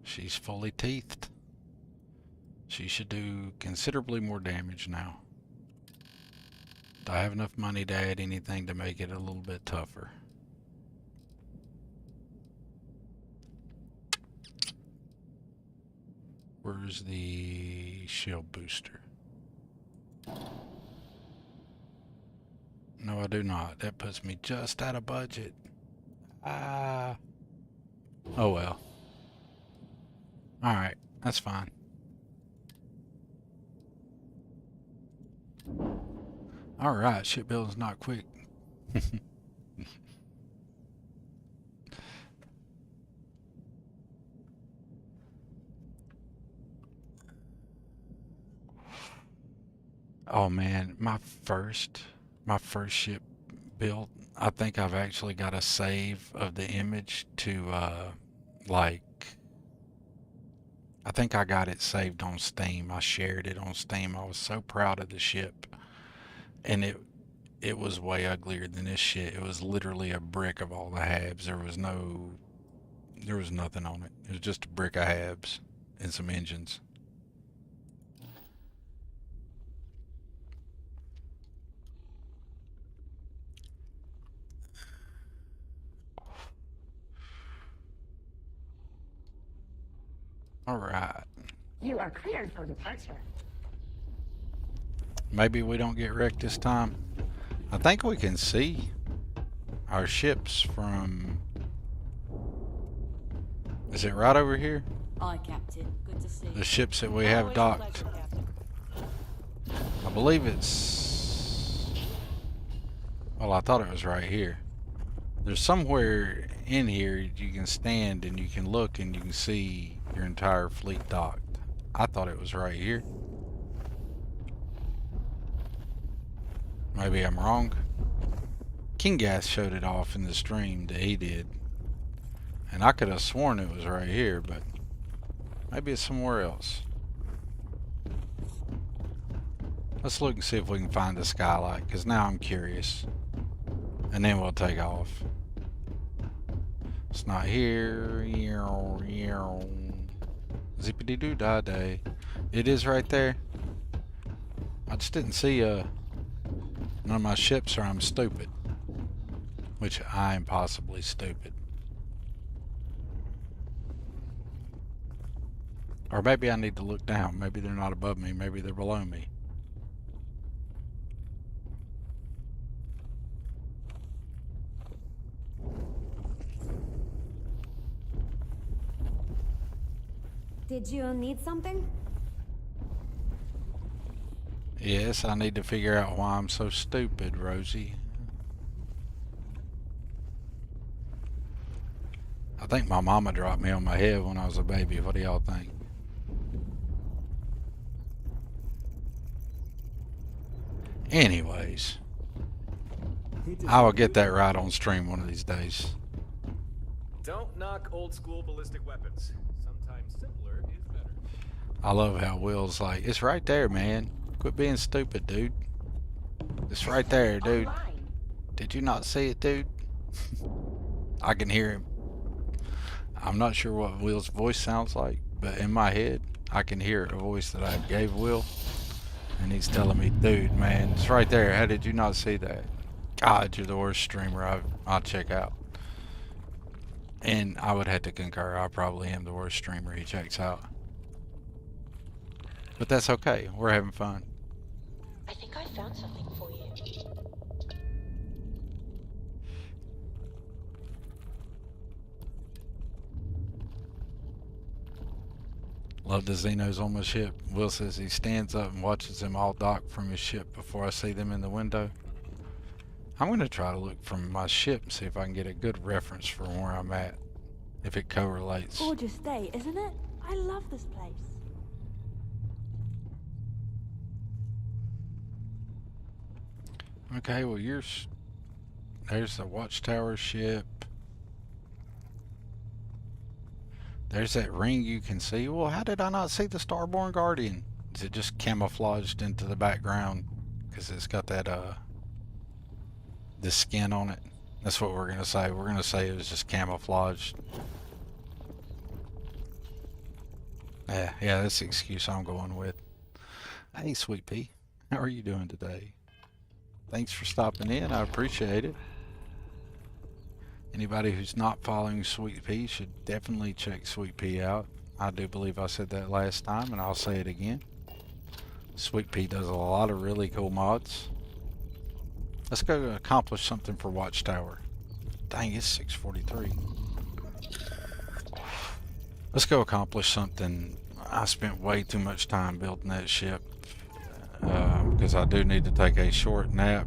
She's fully teethed. She should do considerably more damage now. Do I have enough money to add anything to make it a little bit tougher? Where's the shield booster? No, I do not. That puts me just out of budget. Ah. Oh well. Alright, that's fine. Alright, shipbuilding's not quick. Oh man, my first ship built, I think I've actually got a save of the image to like, I think I got it saved on Steam. I shared it on Steam. I was so proud of the ship. And it was way uglier than this shit. It was literally a brick of all the halves. There was nothing on it. It was just a brick of halves and some engines. All right. You are cleared for departure. Maybe we don't get wrecked this time. I think we can see our ships from... Is it right over here? Aye, Captain. Good to see you. The ships that we have Always a docked. pleasure, Captain. I believe it's... Well, I thought it was right here. There's somewhere in here you can stand and you can look and you can see your entire fleet docked. I thought it was right here. Maybe I'm wrong. King Gas showed it off in the stream that he did. And I could have sworn it was right here, but maybe it's somewhere else. Let's look and see if we can find the skylight, because now I'm curious. And then we'll take off. It's not here. Zippity-doo-dah-day. It is right there. I just didn't see a None of my ships or I'm stupid. Which I am possibly stupid. Or maybe I need to look down. Maybe they're not above me. Maybe they're below me. Did you need something? Yes, I need to figure out why I'm so stupid, Rosie. I think my mama dropped me on my head when I was a baby. What do y'all think? Anyways, I will get that right on stream one of these days. Don't knock old school ballistic weapons. Sometimes simpler is better. I love how Will's like, it's right there, man. Quit being stupid, dude. It's right there, dude. Online. Did you not see it, dude? I can hear him. I'm not sure what Will's voice sounds like, but in my head, I can hear a voice that I gave Will. And he's telling me, dude, man, it's right there. How did you not see that? God, you're the worst streamer I'll check out. And I would have to concur, I probably am the worst streamer he checks out. But that's okay, we're having fun. I think I found something for you. Love the Xenos on my ship. Will says he stands up and watches them all dock from his ship before I see them in the window. I'm going to try to look from my ship and see if I can get a good reference for where I'm at. If it correlates. Gorgeous day, isn't it? I love this place. Okay, well there's the Watchtower ship. There's that ring you can see. Well, how did I not see the Starborn Guardian? Is it just camouflaged into the background? Because it's got that, the skin on it. That's what we're going to say. We're going to say it was just camouflaged. Yeah, that's the excuse I'm going with. Hey, Sweet Pea. How are you doing today? Thanks for stopping in. I appreciate it. Anybody who's not following Sweet Pea should definitely check Sweet Pea out. I do believe I said that last time, and I'll say it again. Sweet Pea does a lot of really cool mods. Let's go accomplish something for Watchtower. Dang, it's 6:43. Let's go accomplish something. I spent way too much time building that ship because I do need to take a short nap.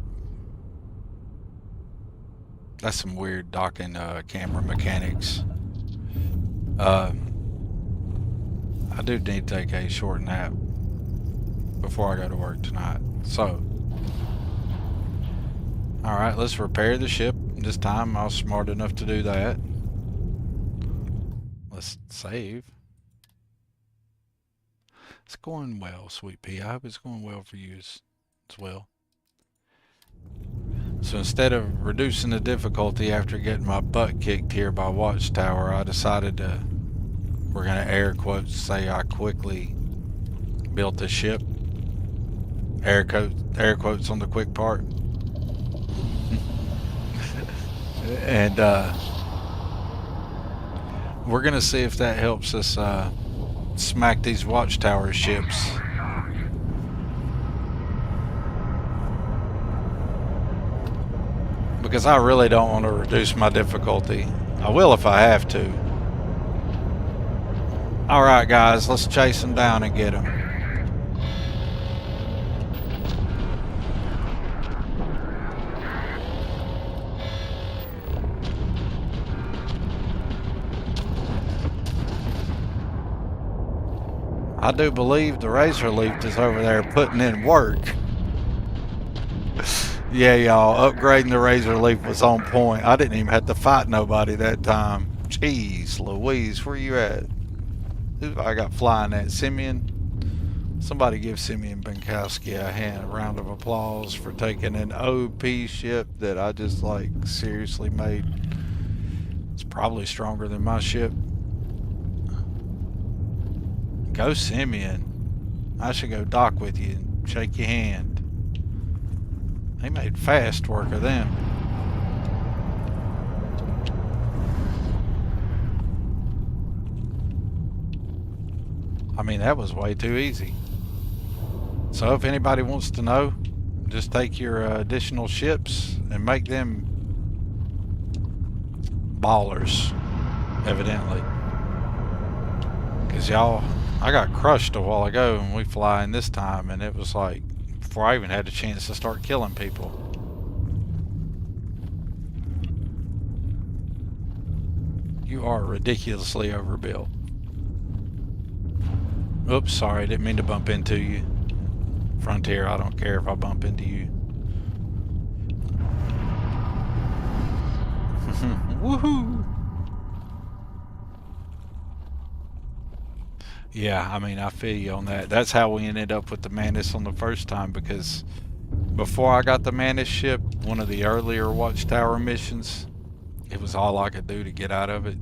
That's some weird docking camera mechanics. I do need to take a short nap before I go to work tonight. So, alright, let's repair the ship. This time I was smart enough to do that. Let's save. It's going well, Sweet Pea. I hope it's going well for you as well. So instead of reducing the difficulty after getting my butt kicked here by Watchtower, I decided to, we're going to air quotes, say I quickly built the ship. Air quotes on the quick part. And we're going to see if that helps us smack these Watchtower ships. Because I really don't want to reduce my difficulty. I will if I have to. Alright guys, let's chase them down and get them. I do believe the Razor Leaf is over there putting in work. Yeah, y'all, upgrading the Razor Leaf was on point. I didn't even have to fight nobody that time. Jeez Louise, where you at? Who I got flying at? Simeon? Somebody give Simeon Benkowski a round of applause for taking an OP ship that I just, like, seriously made. It's probably stronger than my ship. Go Simeon. I should go dock with you and shake your hand. He made fast work of them. I mean, that was way too easy. So if anybody wants to know, just take your additional ships and make them ballers, evidently. Because y'all, I got crushed a while ago when we fly in this time, and it was like, before I even had a chance to start killing people. You are ridiculously overbuilt. Oops, sorry, didn't mean to bump into you. Frontier, I don't care if I bump into you. Woohoo! Yeah, I mean, I feel you on that. That's how we ended up with the Mantis on the first time, because before I got the Mantis ship, one of the earlier Watchtower missions, it was all I could do to get out of it,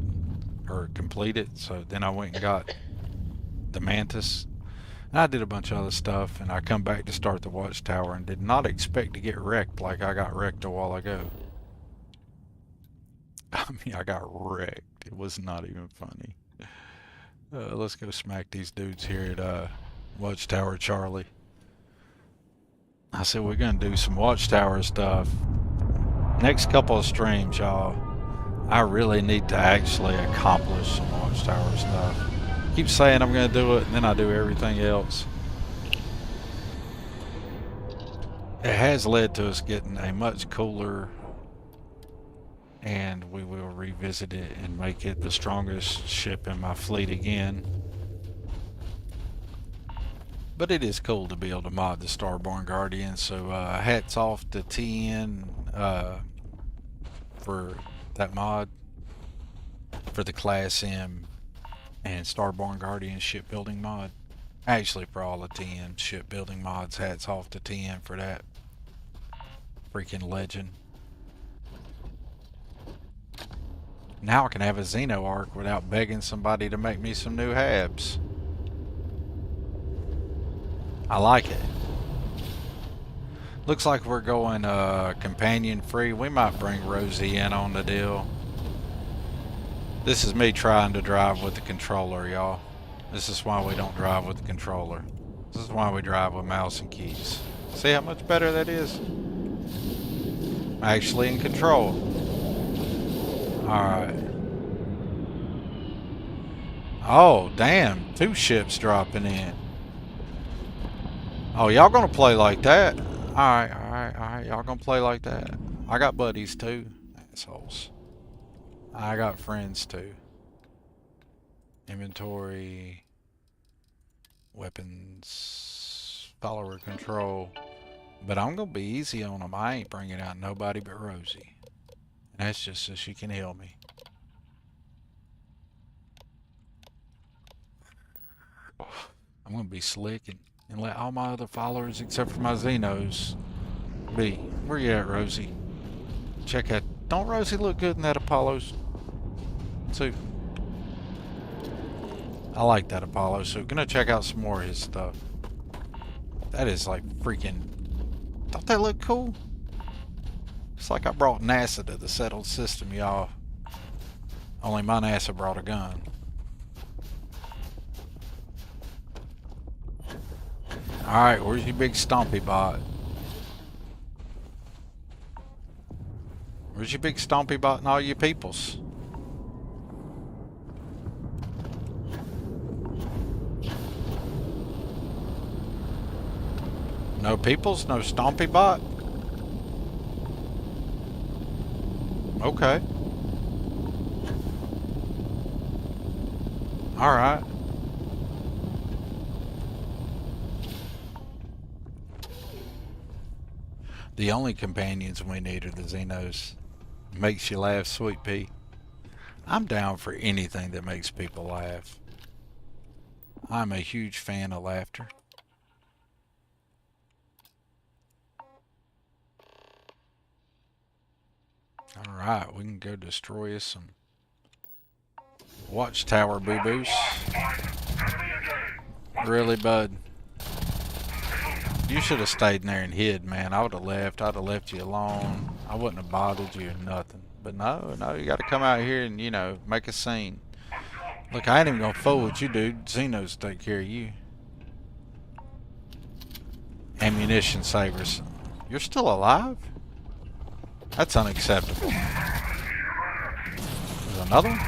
or complete it, so then I went and got the Mantis. And I did a bunch of other stuff, and I come back to start the Watchtower and did not expect to get wrecked like I got wrecked a while ago. I mean, I got wrecked. It was not even funny. Let's go smack these dudes here at Watchtower Charlie. I said we're going to do some Watchtower stuff. Next couple of streams, y'all. I really need to actually accomplish some Watchtower stuff. Keep saying I'm going to do it, and then I do everything else. It has led to us getting a much cooler, and we will revisit it and make it the strongest ship in my fleet again. But it is cool to be able to mod the Starborn Guardian, so hats off to TN for that mod, for the Class M and Starborn Guardian shipbuilding mod. Actually, for all the TN shipbuilding mods, hats off to TN for that. Freaking legend. Now I can have a Xeno arc without begging somebody to make me some new habs. I like it. Looks like we're going companion free. We might bring Rosie in on the deal. This is me trying to drive with the controller, y'all. This is why we don't drive with the controller. This is why we drive with mouse and keys. See how much better that is? I'm actually in control. Alright. Oh, damn. 2 ships dropping in. Oh, y'all gonna play like that? Alright, alright, alright. Y'all gonna play like that? I got buddies too. Assholes. I got friends too. Inventory. Weapons. Follower control. But I'm gonna be easy on them. I ain't bringing out nobody but Rosie. And that's just so she can heal me. I'm gonna be slick and let all my other followers, except for my Xenos, be. Where you at, Rosie? Check out. Don't Rosie look good in that Apollo suit? I like that Apollo suit. Gonna check out some more of his stuff. That is like freaking... Don't that look cool? It's like I brought NASA to the settled system, y'all. Only my NASA brought a gun. Alright, where's your big stompy bot? Where's your big stompy bot and all your peoples? No peoples? No stompy bot? Okay. Alright. The only companions we need are the Xenos. Makes you laugh, sweet pea. I'm down for anything that makes people laugh. I'm a huge fan of laughter. Alright, we can go destroy us some Watchtower boo-boos. Really, bud? You should have stayed in there and hid, man. I would have left. I'd have left you alone. I wouldn't have bothered you or nothing. But no, you got to come out here and, you know, make a scene. Look, I ain't even gonna fool with you, dude. Xeno's take care of you. Ammunition savers. You're still alive? That's unacceptable. There's another one?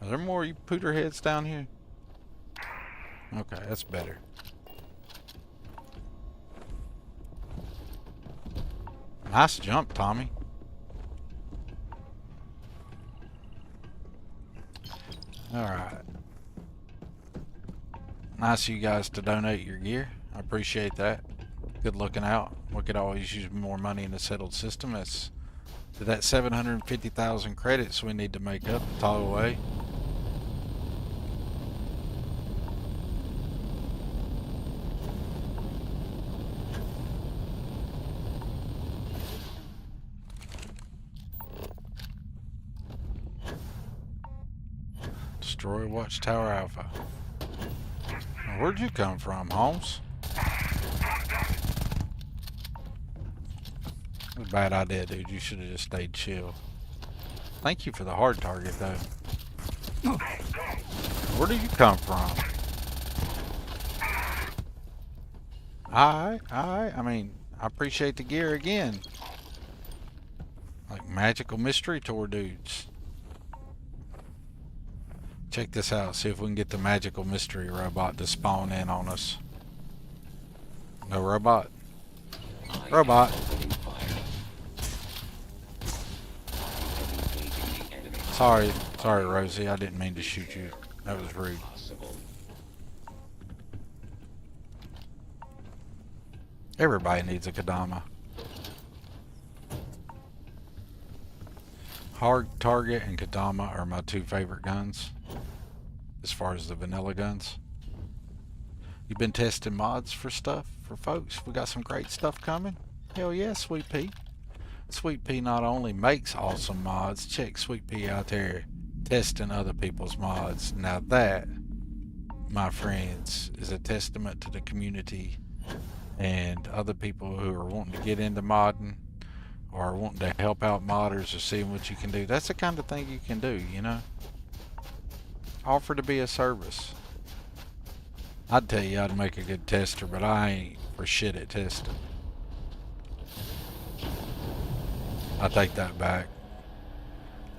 Are there more you pooter heads down here? Okay, that's better. Nice jump, Tommy. Alright. Nice of you guys to donate your gear. I appreciate that. Good looking out. We could always use more money in the settled system. That's that 750,000 credits we need to make up to toggle away. Destroy Watchtower Alpha. Now, where'd you come from, Holmes? It was a bad idea, dude. You should have just stayed chill. Thank you for the hard target, though. Where did you come from? Alright. I mean, I appreciate the gear again. Like magical mystery tour dudes. Check this out. See if we can get the magical mystery robot to spawn in on us. No robot? Robot. Sorry, Rosie. I didn't mean to shoot you. That was rude. Everybody needs a Kodama. Hard Target and Kodama are my two favorite guns. As far as the vanilla guns. You've been testing mods for stuff for folks? We got some great stuff coming. Hell yeah, Sweet Pea. Sweet Pea not only makes awesome mods, check Sweet Pea out there testing other people's mods. Now that, my friends, is a testament to the community and other people who are wanting to get into modding or wanting to help out modders or seeing what you can do. That's the kind of thing you can do, you know? Offer to be a service. I'd tell you I'd make a good tester, but I ain't for shit at testing. I take that back.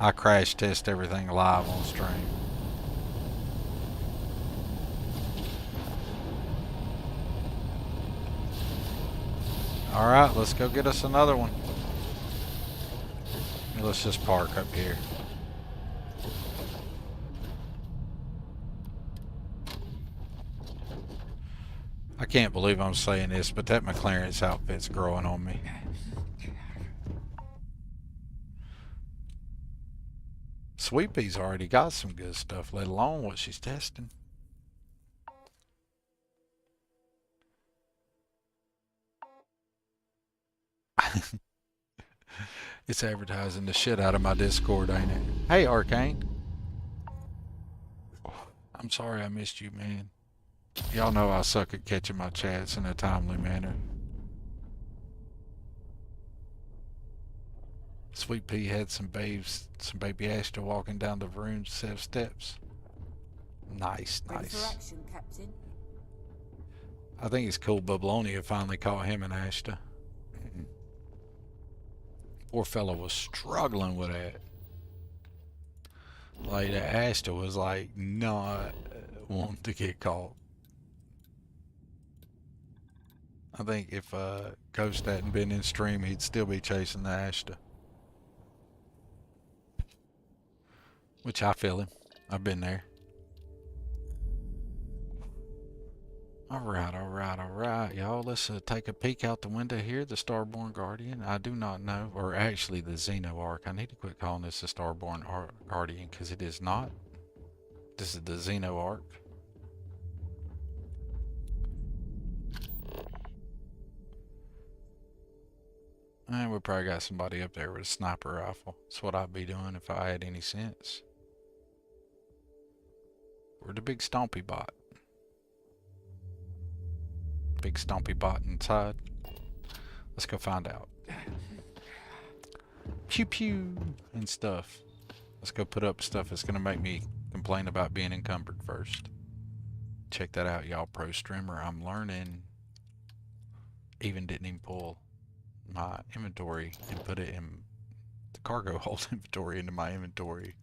I crash test everything live on stream. Alright, let's go get us another one. Let's just park up here. I can't believe I'm saying this, but that McLaren's outfit's growing on me. Sweet Pea's already got some good stuff, let alone what she's testing. It's advertising the shit out of my Discord, ain't it? Hey, Arcane. I'm sorry I missed you, man. Y'all know I suck at catching my chats in a timely manner. Sweet Pea had some baby Ashton walking down the room set of steps. Nice. Captain. I think it's cool Bablonia finally caught him and Ashton. Poor fellow was struggling with that. Like, Ashton was like not wanting to get caught. I think if Ghost hadn't been in stream, he'd still be chasing the Ashton. Which I feel him. I've been there. Alright, y'all. Let's take a peek out the window here. The Starborn Guardian. I do not know, or actually the Xeno Arc. I need to quit calling this the Starborn Guardian because it is not. This is the Xeno Arc. And we probably got somebody up there with a sniper rifle. That's what I'd be doing if I had any sense. We're the big stompy bot. big stompy bot inside? Let's go find out. Pew pew and stuff. Let's go put up stuff that's gonna make me complain about being encumbered first. Check that out, y'all. Pro streamer, I'm learning. Even didn't even pull my inventory and put it in the cargo hold inventory into my inventory,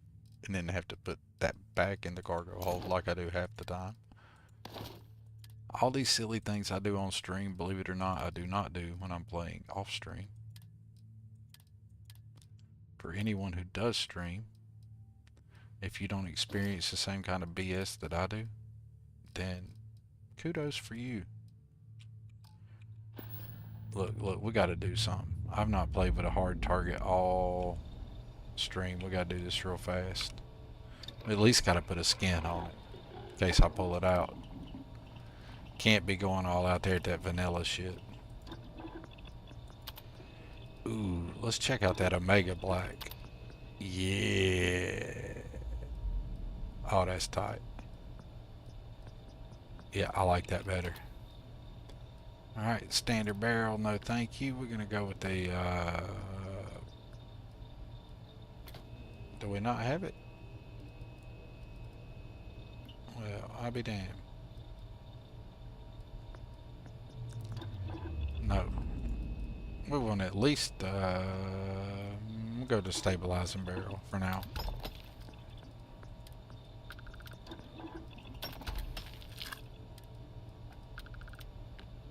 and then have to put that back in the cargo hold like I do half the time. All these silly things I do on stream, believe it or not, I do not do when I'm playing off stream. For anyone who does stream, if you don't experience the same kind of BS that I do, then kudos for you. Look, we gotta do something. I've not played with a hard target all stream. We gotta do this real fast. We at least gotta put a skin on it in case I pull it out. Can't be going all out there at that vanilla shit. Ooh, let's check out that Omega Black. Yeah. Oh, that's tight. Yeah, I like that better. Alright, standard barrel, no thank you. We're gonna go with the, do we not have it? Well, I'll be damned. No. We want at least, we'll go to stabilizing barrel for now.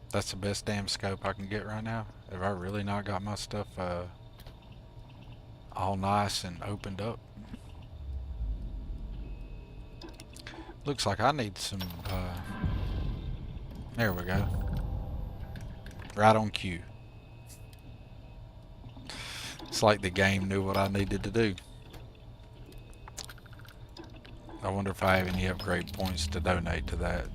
That's the best damn scope I can get right now. Have I really not got my stuff, all nice and opened up? Looks like I need some, there we go. Right on cue. It's like the game knew what I needed to do. I wonder if I have any upgrade points to donate to that.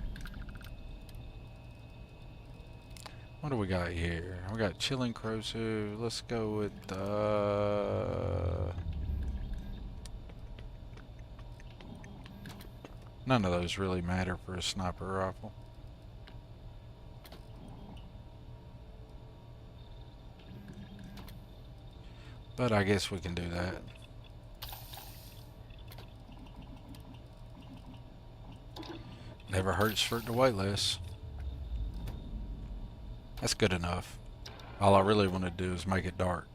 What do we got here? We got Chilling Crow. Let's go with, none of those really matter for a sniper rifle. But I guess we can do that. Never hurts for it to weigh less. That's good enough. All I really want to do is make it dark.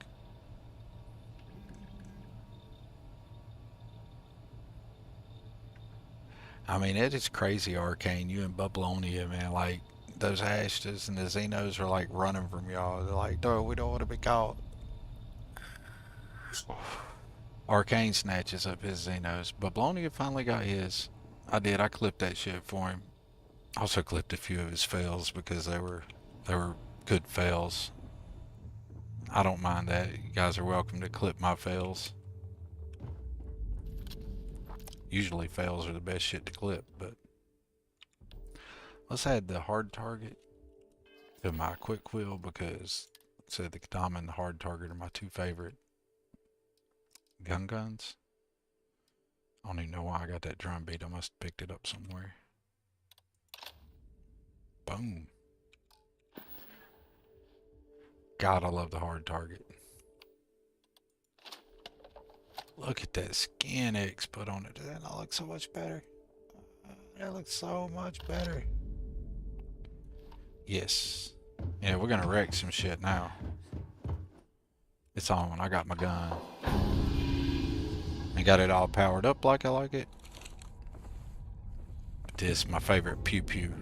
I mean, it is crazy, Arcane. You and Babylonia, man. Like, those Ashtas and the Xenos are like running from y'all. They're like, no, we don't want to be caught. Arcane snatches up his Xenos. Babylonia finally got his. I did. I clipped that shit for him. Also clipped a few of his fails because they were good fails. I don't mind that. You guys are welcome to clip my fails. Usually fails are the best shit to clip, but let's add the hard target to my quick wheel because I said the Katana and the hard target are my two favorite guns. I don't even know why I got that drum beat. I must have picked it up somewhere. Boom. God, I love the hard target. Look at that skin X put on it. Does that not look so much better? That looks so much better. Yes. Yeah, we're gonna wreck some shit now. It's on. I got my gun. I got it all powered up like I like it. This is my favorite pew pew.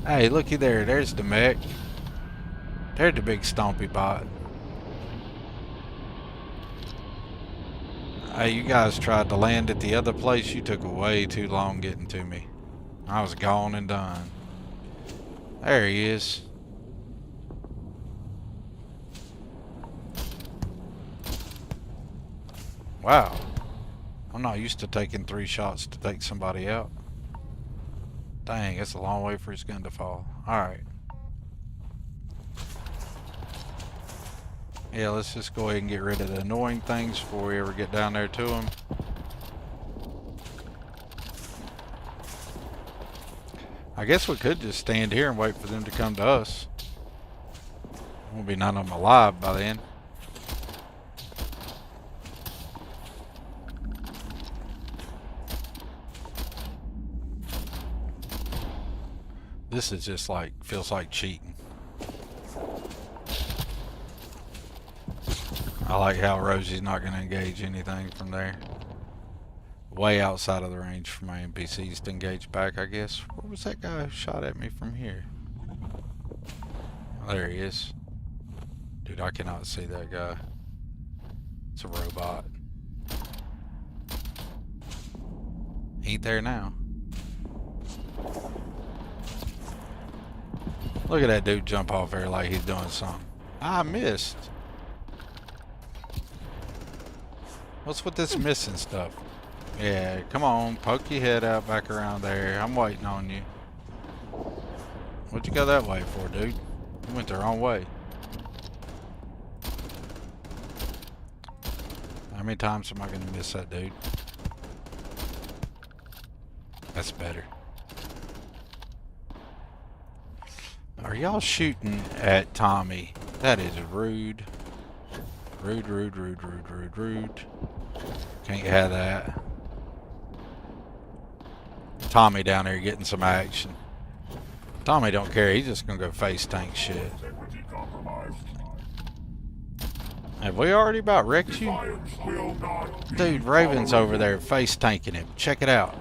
Hey, looky there. There's the mech. There's the big stompy bot. Hey, you guys tried to land at the other place. You took way too long getting to me. I was gone and done. There he is. Wow. I'm not used to taking 3 shots to take somebody out. Dang, it's a long way for his gun to fall. Alright. Yeah, let's just go ahead and get rid of the annoying things before we ever get down there to them. I guess we could just stand here and wait for them to come to us. Won't be none of them alive by then. This is just like, feels like cheating. I like how Rosie's not going to engage anything from there. Way outside of the range for my NPCs to engage back, I guess. Where was that guy who shot at me from here? Oh, there he is. Dude, I cannot see that guy. It's a robot. He ain't there now. Look at that dude jump off there like he's doing something. I missed. What's with this missing stuff? Yeah, come on, poke your head out back around there. I'm waiting on you. What'd you go that way for, dude? You went the wrong way. How many times am I gonna miss that dude? That's better. Are y'all shooting at Tommy? That is rude. Rude, rude, rude, rude, rude, rude. Can't have that. Tommy down there getting some action. Tommy don't care. He's just gonna go face tank shit. Have we already about wrecked you? Dude, Raven's over there face tanking him. Check it out.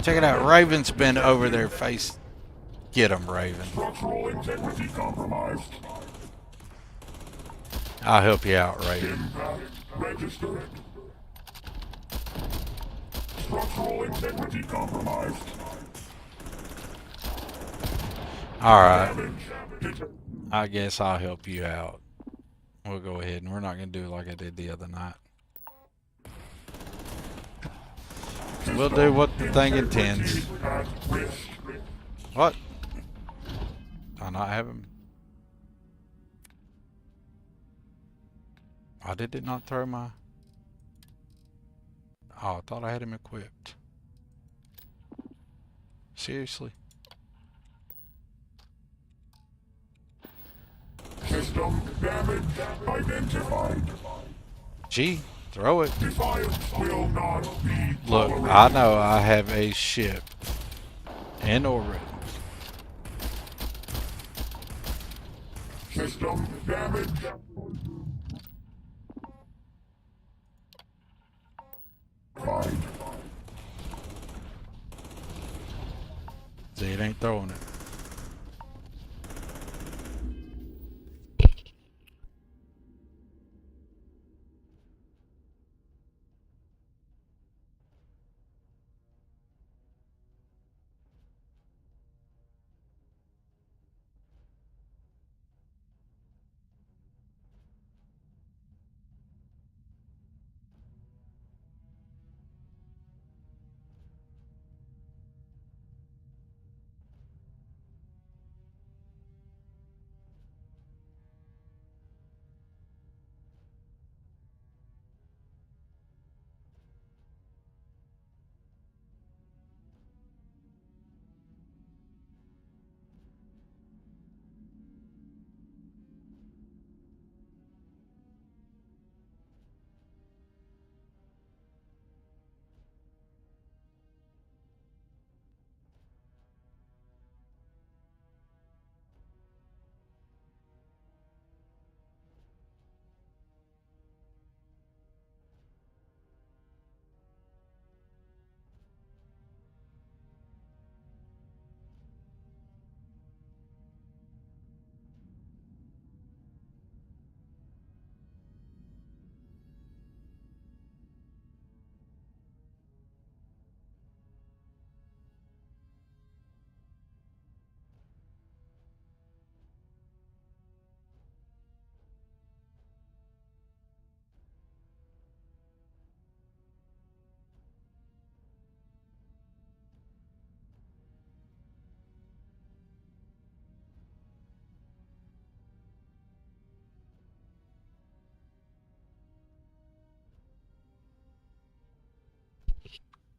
Check it out. Raven's been over there face. Get him, Raven. Structural integrity compromised. I'll help you out, Raven. Impact. Register it. Structural integrity compromised. Alright. Damage. I guess I'll help you out. We'll go ahead and we're not going to do like I did the other night. We'll do what the thing intends. At risk. What? I not have him? Why did it not throw my... Oh, I thought I had him equipped. Seriously? System damage identified. Gee, throw it. Defiance will not be Look, tolerated. I know I have a ship in orbit. System damage. Fine. See, it ain't throwing it.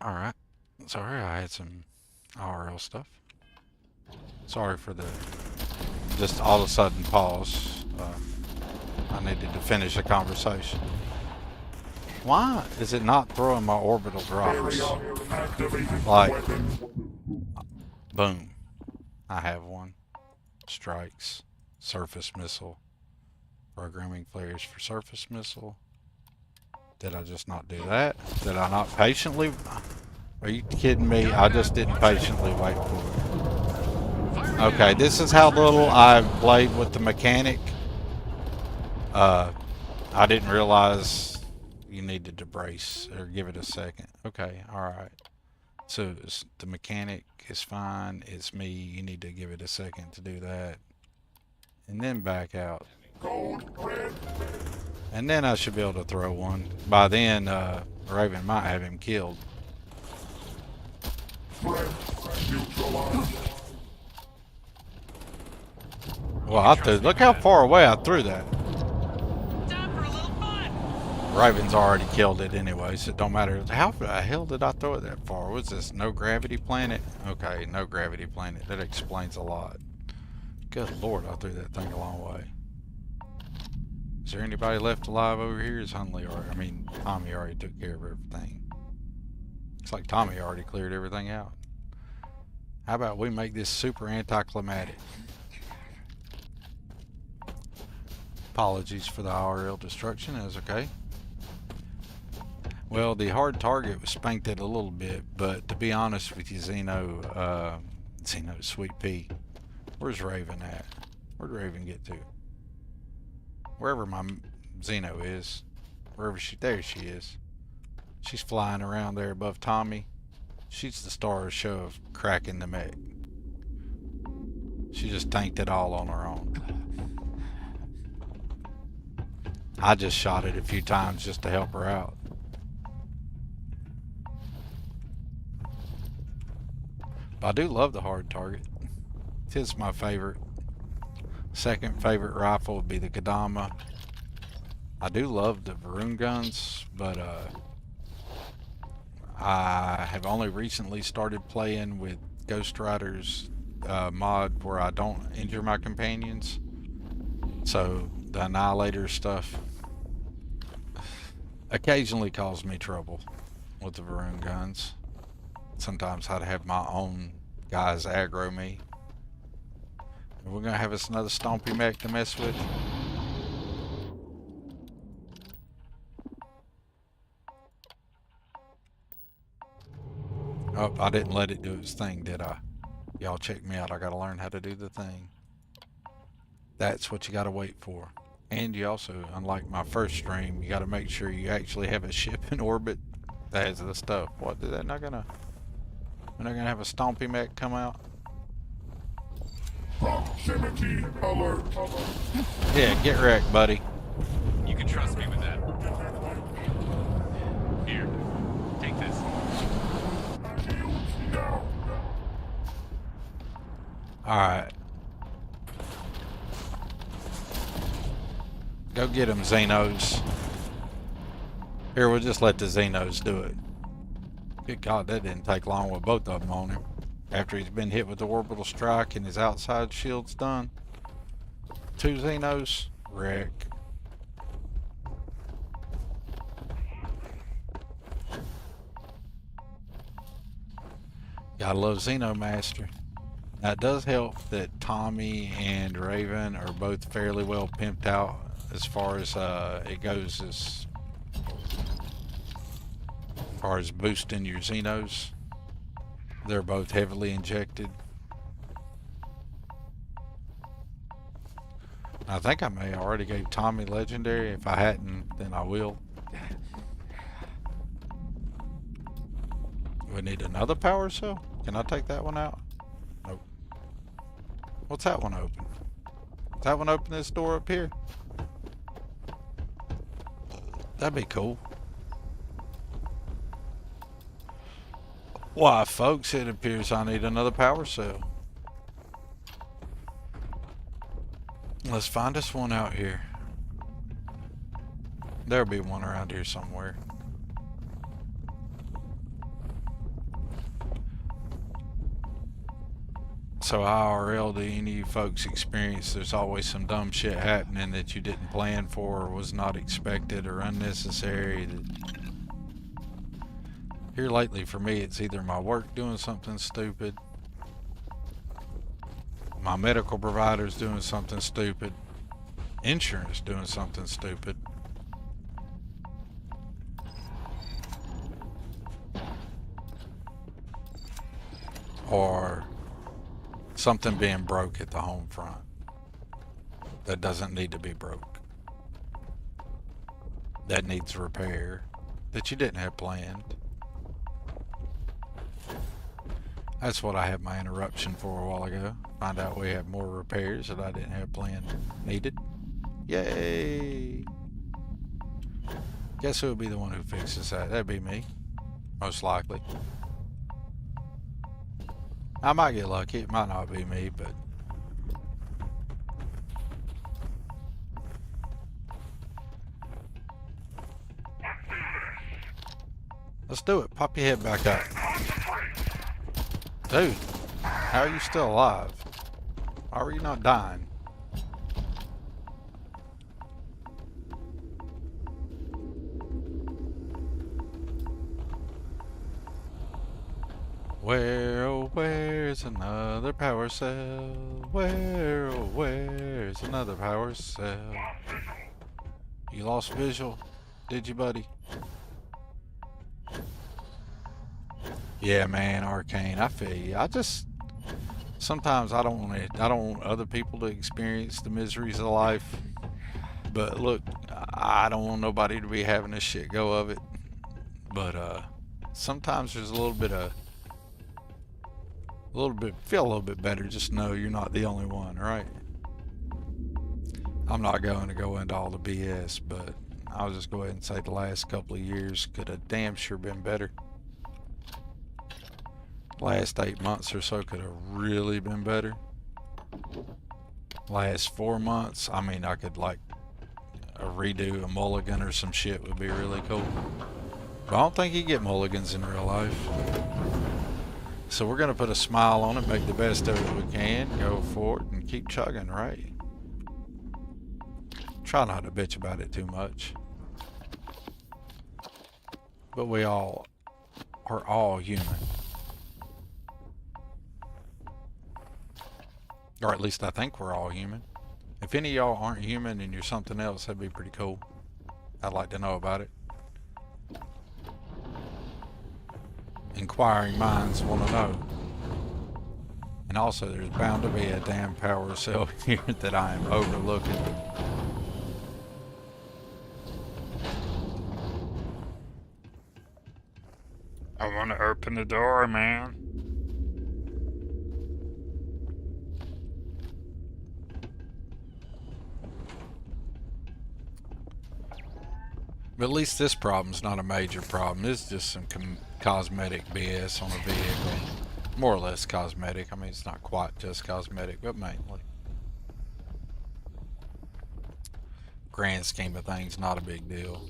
Alright. Sorry, I had some IRL stuff. Sorry for the just all of a sudden pause. I needed to finish a conversation. Why is it not throwing my orbital drops? Area activated. Like, Weapon. boom. I have one. Strikes. Surface missile. Programming flares for surface missile. Did I just not do that? Did I not patiently? Are you kidding me? I just didn't patiently wait for it. Okay, this is how little I've played with the mechanic. I didn't realize you needed to brace or give it a second. Okay, alright. So the mechanic is fine. It's me. You need to give it a second to do that. And then back out. Gold. Red. And then I should be able to throw one. By then, Raven might have him killed. Threat neutralized. Well, I threw. Look how far away I threw that. Time for a little fun. Raven's already killed it anyway, so it don't matter. How the hell did I throw it that far? Was this no gravity planet? Okay, no gravity planet. That explains a lot. Good lord, I threw that thing a long way. Is there anybody left alive over here? Is Tommy already took care of everything. Looks like Tommy already cleared everything out. How about we make this super anticlimactic? Apologies for the IRL destruction, that's okay. Well, the hard target was spanked it a little bit, but to be honest with you, Xeno, Sweet Pea, where's Raven at? Where'd Raven get to? Wherever my Xeno is, there she is. She's flying around there above Tommy. She's the star of the show of cracking the mech. She just tanked it all on her own. I just shot it a few times just to help her out. But I do love the hard target. It's my favorite. Second favorite rifle would be the Kodama. I do love the Varun guns, but I have only recently started playing with Ghost Rider's mod where I don't injure my companions. So the Annihilator stuff occasionally caused me trouble with the Varun guns. Sometimes I'd have my own guys aggro me. We're gonna have us another stompy mech to mess with. Oh, I didn't let it do its thing, did I? Y'all check me out. I gotta learn how to do the thing. That's what you gotta wait for. And you also, unlike my first stream, you gotta make sure you actually have a ship in orbit that has the stuff. What, we're not gonna have a stompy mech come out? Proximity alert. Yeah, get wrecked, buddy. You can trust me with that. Here, take this. Shields down. Alright. Go get them, Xenos. Here, we'll just let the Xenos do it. Good God, that didn't take long with both of them on him. After he's been hit with the orbital strike and his outside shield's done. 2 Xenos, wreck. Gotta love Xeno Master. Now it does help that Tommy and Raven are both fairly well pimped out as far as it goes as far as boosting your Xenos. They're both heavily injected. I think I may already gave Tommy legendary. If I hadn't, then I will. We need another power cell? Can I take that one out? Nope. What's that one open? Does that one open this door up here? That'd be cool. Why, folks, it appears I need another power cell. Let's find us one out here. There'll be one around here somewhere. So IRL, do any of you folks experience there's always some dumb shit happening that you didn't plan for or was not expected or unnecessary? Here lately for me, it's either my work doing something stupid, my medical provider's doing something stupid, insurance doing something stupid, or something being broke at the home front that doesn't need to be broke, that needs repair, that you didn't have planned. That's what I had my interruption for a while ago. Find out we have more repairs that I didn't have planned needed. Yay! Guess who would be the one who fixes that? That'd be me. Most likely. I might get lucky. It might not be me, but... let's do it. Pop your head back up. Dude, how are you still alive? How are you not dying? Where, oh, where's another power cell? Where, oh, where's another power cell? You lost visual, did you, buddy? Yeah, man, Arcane, I feel you. Sometimes I don't want other people to experience the miseries of life. But look, I don't want nobody to be having this shit go of it. But sometimes there's feel a little bit better. Just know you're not the only one, right? I'm not going to go into all the BS, but I'll just go ahead and say the last couple of years could have damn sure been better. Last 8 months or so could have really been better. Last 4 months, I mean, I could like a redo, a mulligan or some shit would be really cool. But I don't think you get mulligans in real life. So we're going to put a smile on it, make the best of it we can, go for it, and keep chugging, right? Try not to bitch about it too much. But we all are all human. Or at least I think we're all human. If any of y'all aren't human and you're something else, that'd be pretty cool. I'd like to know about it. Inquiring minds want to know. And also, there's bound to be a damn power cell here that I am overlooking. I want to open the door, man. But at least this problem's not a major problem. It's just some cosmetic BS on a vehicle. More or less cosmetic. I mean, it's not quite just cosmetic, but mainly. Grand scheme of things, not a big deal.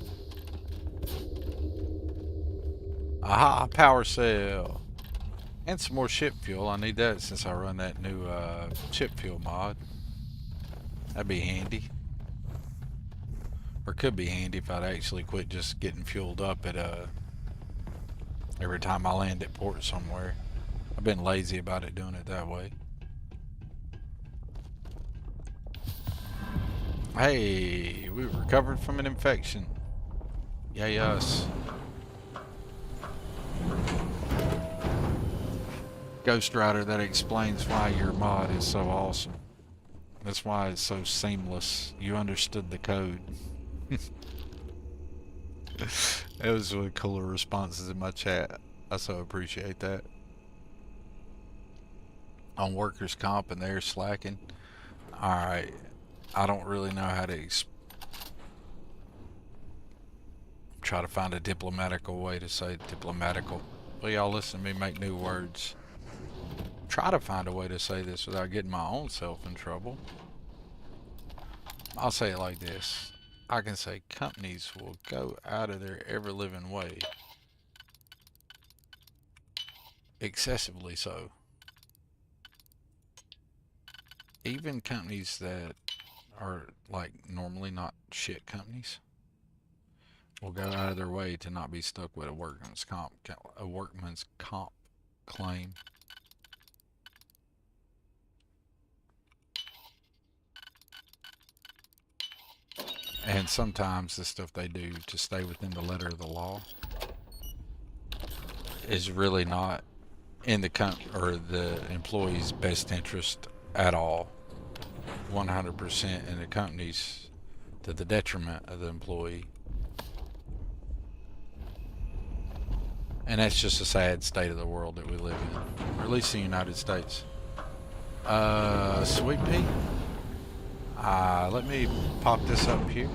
Aha, power cell. And some more ship fuel. I need that since I run that new ship fuel mod. That'd be handy. Or could be handy if I'd actually quit just getting fueled up at every time I land at port somewhere. I've been lazy about it doing it that way. Hey, we recovered from an infection. Yay us. Ghost Rider, that explains why your mod is so awesome. That's why it's so seamless. You understood the code. It was really cooler responses in my chat. I so appreciate that. On workers' comp and they're slacking. Alright. I don't really know how to try to find a diplomatical way to say diplomatical. Well, y'all listen to me make new words. Try to find a way to say this without getting my own self in trouble. I'll say it like this. I can say companies will go out of their ever-living way, excessively so, even companies that are like normally not shit companies will go out of their way to not be stuck with a workman's comp claim. And sometimes the stuff they do to stay within the letter of the law is really not in the employee's best interest at all. 100% in the company's to the detriment of the employee. And that's just a sad state of the world that we live in, or at least the United States. Sweet pea. Let me pop this up here.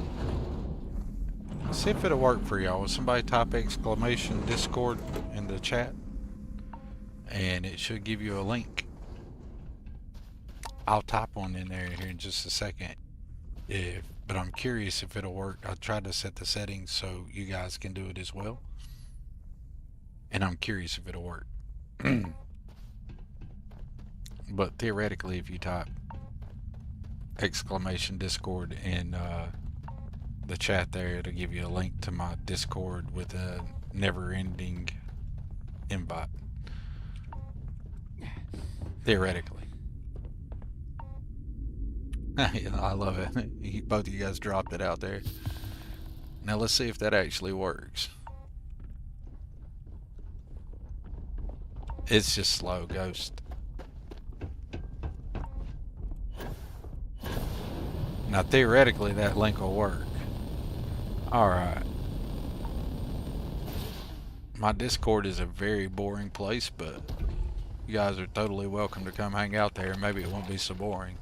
See if it'll work for y'all. Will somebody type exclamation Discord in the chat? And it should give you a link. I'll type one in there here in just a second. But I'm curious if it'll work. I tried to set the settings so you guys can do it as well. And I'm curious if it'll work. But theoretically, if you type exclamation Discord in the chat there, it'll give you a link to my Discord with a never-ending invite. Theoretically. I love it. Both of you guys dropped it out there. Now let's see if that actually works. It's just slow, Ghost. Now theoretically that link will work. Alright. My Discord is a very boring place, but you guys are totally welcome to come hang out there. Maybe it won't be so boring.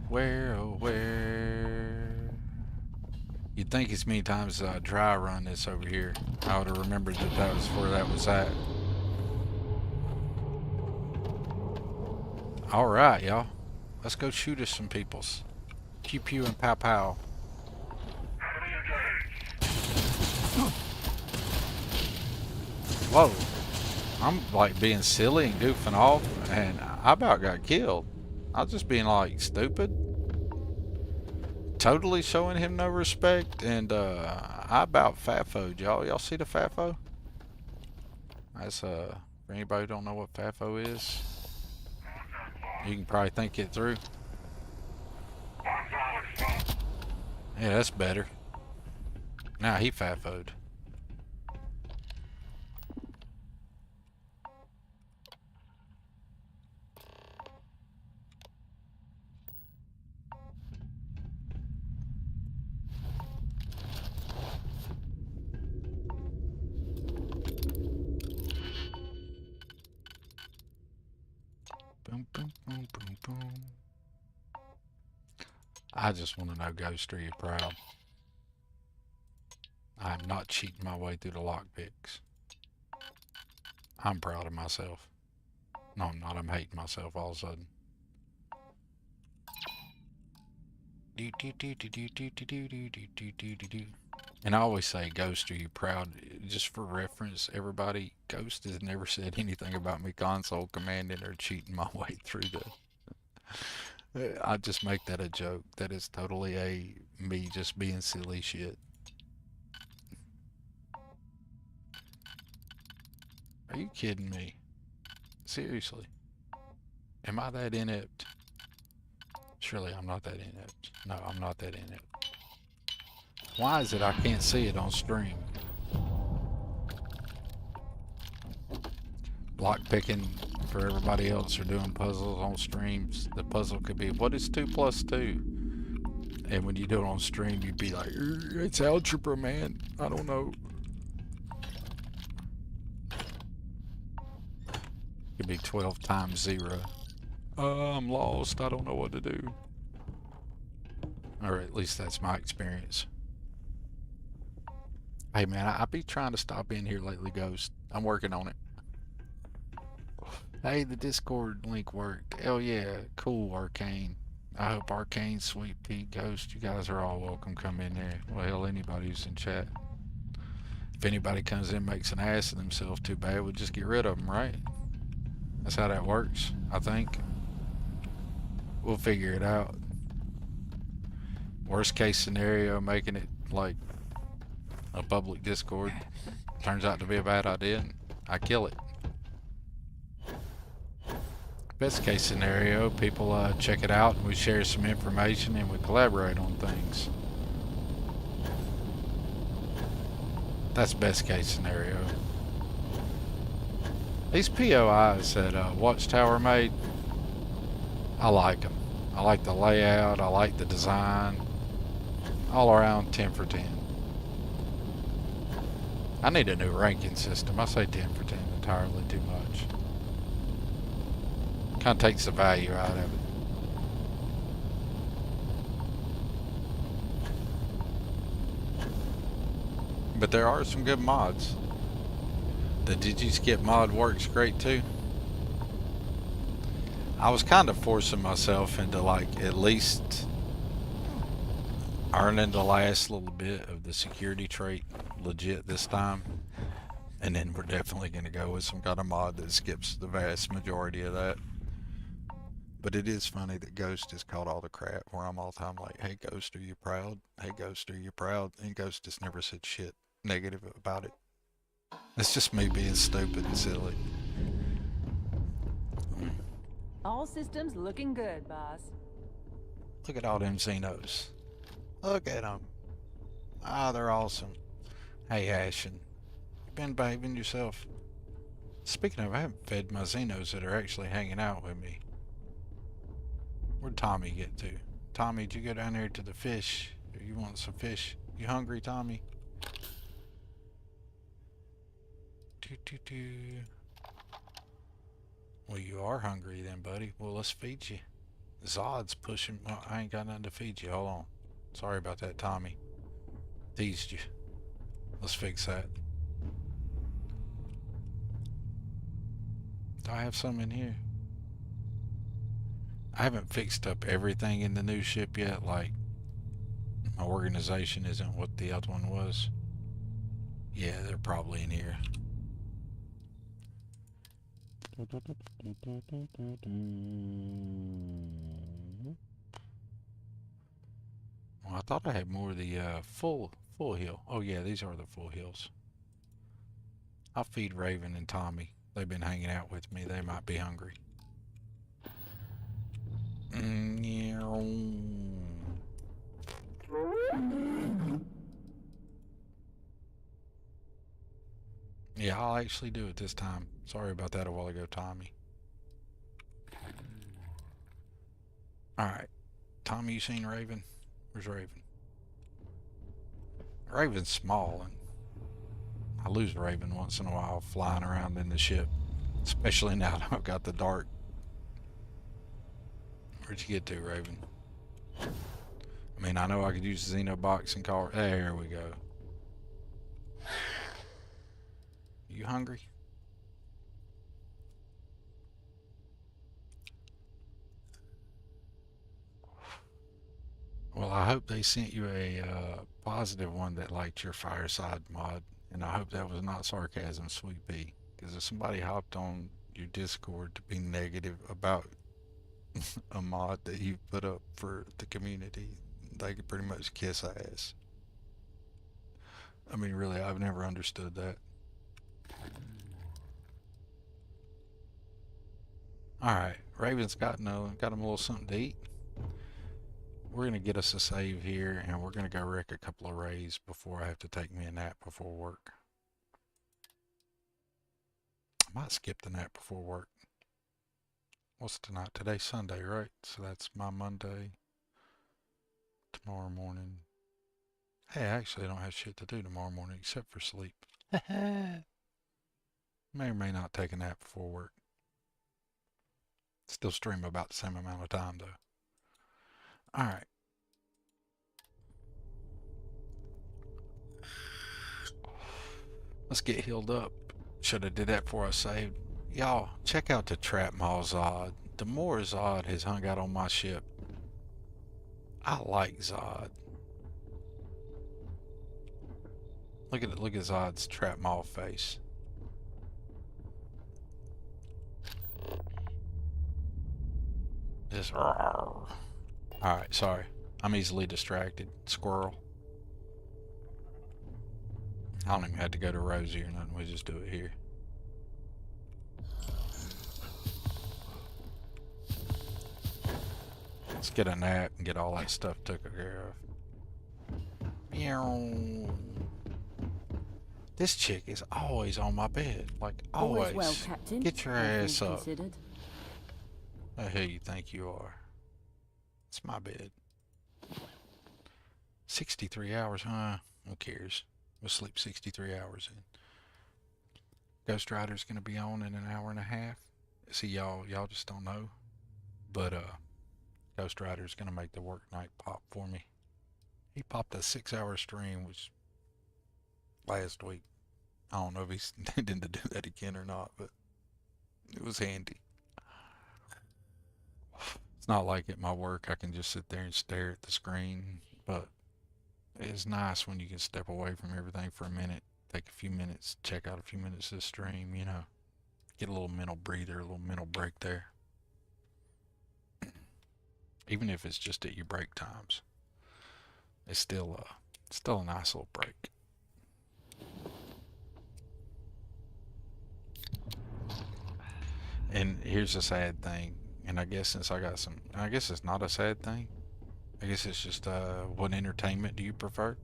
Where, oh where? You'd think as many times as I dry run this over here, I would have remembered that that was where that was at. Alright, y'all. Let's go shoot us some peoples. Pew pew and pow pow. Whoa. I'm like being silly and goofing off, and I about got killed. I was just being like stupid. Totally showing him no respect, and I about FAFO'd y'all. Y'all see the FAFO? That's for anybody who don't know what FAFO is, you can probably think it through. Yeah, that's better. Now he FAFO'd. Boom, boom, boom, boom, boom. I just want to know, Ghost, are you proud? I'm not cheating my way through the lockpicks. I'm proud of myself. No, I'm not. I'm hating myself all of a sudden. And I always say, Ghost, are you proud? Just for reference, everybody, Ghost has never said anything about me console commanding or cheating my way through the... I just make that a joke. That is totally me just being silly shit. Are you kidding me? Seriously? Am I that inept? Surely I'm not that inept. No, I'm not that inept. Why is it I can't see it on stream? Block picking for everybody else or doing puzzles on streams. The puzzle could be, what is 2 plus 2? And when you do it on stream, you'd be like, it's algebra, man. I don't know. Could be 12 times 0. I'm lost. I don't know what to do. Or at least that's my experience. Hey man, I be trying to stop in here lately, Ghost. I'm working on it. Hey, the Discord link worked. Hell yeah. Cool, Arcane. I hope Arcane, Sweet Pea, Ghost, you guys are all welcome. Come in here. Well, hell, anybody who's in chat. If anybody comes in and makes an ass of themselves too bad, we'll just get rid of them, right? That's how that works, I think. We'll figure it out. Worst case scenario, making it like a public Discord turns out to be a bad idea and I kill it. Best case scenario, people check it out and we share some information and we collaborate on things. That's best case scenario. These POIs that Watchtower made, I like them. I like the layout, I like the design. All around 10 for 10. I need a new ranking system. I say 10 for 10 entirely too much. Kind of takes the value out of it. But there are some good mods. The Digiskip mod works great too. I was kind of forcing myself into like at least earning the last little bit of the security trait legit this time. And then we're definitely going to go with some kind of mod that skips the vast majority of that. But it is funny that Ghost has caught all the crap where I'm all the time like, hey Ghost, are you proud? Hey Ghost, are you proud? And Ghost just never said shit negative about it. It's just me being stupid and silly. All systems looking good, boss. Look at all them Xenos. Look at them. Ah, they're awesome. Hey Ashen, you been behaving yourself? Speaking of, I haven't fed my Xenos that are actually hanging out with me. Where'd Tommy get to? Tommy, did you go down there to the fish? You want some fish? You hungry, Tommy? Well, you are hungry then, buddy. Well, let's feed you. Zod's pushing. Well, I ain't got nothing to feed you. Hold on. Sorry about that, Tommy. Teased you. Let's fix that. Do I have some in here? I haven't fixed up everything in the new ship yet. Like, my organization isn't what the other one was. Yeah, they're probably in here. Well, I thought I had more of the full heal. Oh yeah, these are the full heals. I'll feed Raven and Tommy. They've been hanging out with me. They might be hungry. Yeah, I'll actually do it this time. Sorry about that a while ago, Tommy. Alright. Tommy, you seen Raven? Where's Raven? Raven's small, and I lose Raven once in a while flying around in the ship. Especially now that I've got the dark. Where'd you get to, Raven? I mean, I know I could use the Xeno box and call her. There we go. You hungry? Well, I hope they sent you a positive one that liked your fireside mod, and I hope that was not sarcasm, Sweet Pea. Because if somebody hopped on your Discord to be negative about a mod that you put up for the community, they could pretty much kiss ass. I mean, really, I've never understood that. Alright, Raven's got him a little something to eat. We're going to get us a save here, and we're going to go wreck a couple of rays before I have to take me a nap before work. I might skip the nap before work. What's tonight? Today's Sunday, right? So that's my Monday. Tomorrow morning. Hey, I actually don't have shit to do tomorrow morning except for sleep. May or may not take a nap before work. Still stream about the same amount of time though. Alright. Let's get healed up. Should have did that before I saved. Y'all, check out the Trap Mall Zod. The more Zod has hung out on my ship, I like Zod. Look at Zod's trap mall face. Just alright, sorry. I'm easily distracted. Squirrel. I don't even have to go to Rosie or nothing, we just do it here. Let's get a nap and get all that stuff taken care of. Meow. This chick is always on my bed. Like, always. Well, Captain. Get your all ass things up. considered. The hell you think you are? It's my bed. 63 hours, huh? Who cares? We'll sleep 63 hours in. Ghost Rider's gonna be on in an hour and a half. See, y'all just don't know. But Ghost Rider's gonna make the work night pop for me. He popped a 6-hour stream, which last week. I don't know if he's intending to do that again or not, but it was handy. It's not like at my work I can just sit there and stare at the screen, but it's nice when you can step away from everything for a minute, take a few minutes, check out a few minutes of the stream, you know, get a little mental breather, a little mental break there. Even if it's just at your break times, it's still a nice little break. And here's the sad thing, and I guess since I guess it's not a sad thing. I guess it's just, what entertainment do you prefer?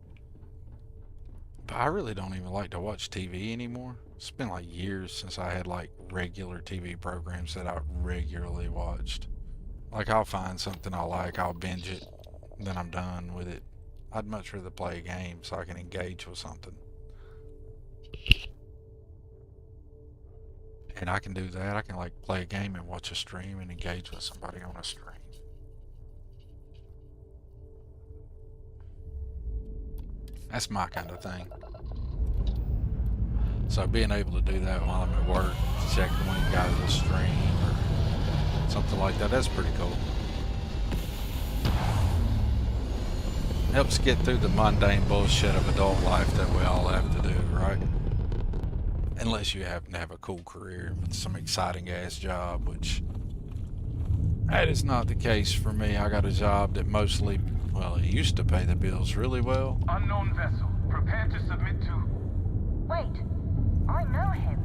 But I really don't even like to watch TV anymore. It's been like years since I had like regular TV programs that I regularly watched. Like, I'll find something I like, I'll binge it, then I'm done with it. I'd much rather play a game so I can engage with something. And I can do that. I can like play a game and watch a stream and engage with somebody on a stream. That's my kind of thing. So being able to do that while I'm at work, check when you guys will stream or something like that, that's pretty cool. Helps get through the mundane bullshit of adult life that we all have to do, right? Unless you happen to have a cool career with some exciting ass job, which that is not the case for me. I got a job that mostly, well, it used to pay the bills really well. Unknown vessel. Prepare to submit to... Wait, I know him.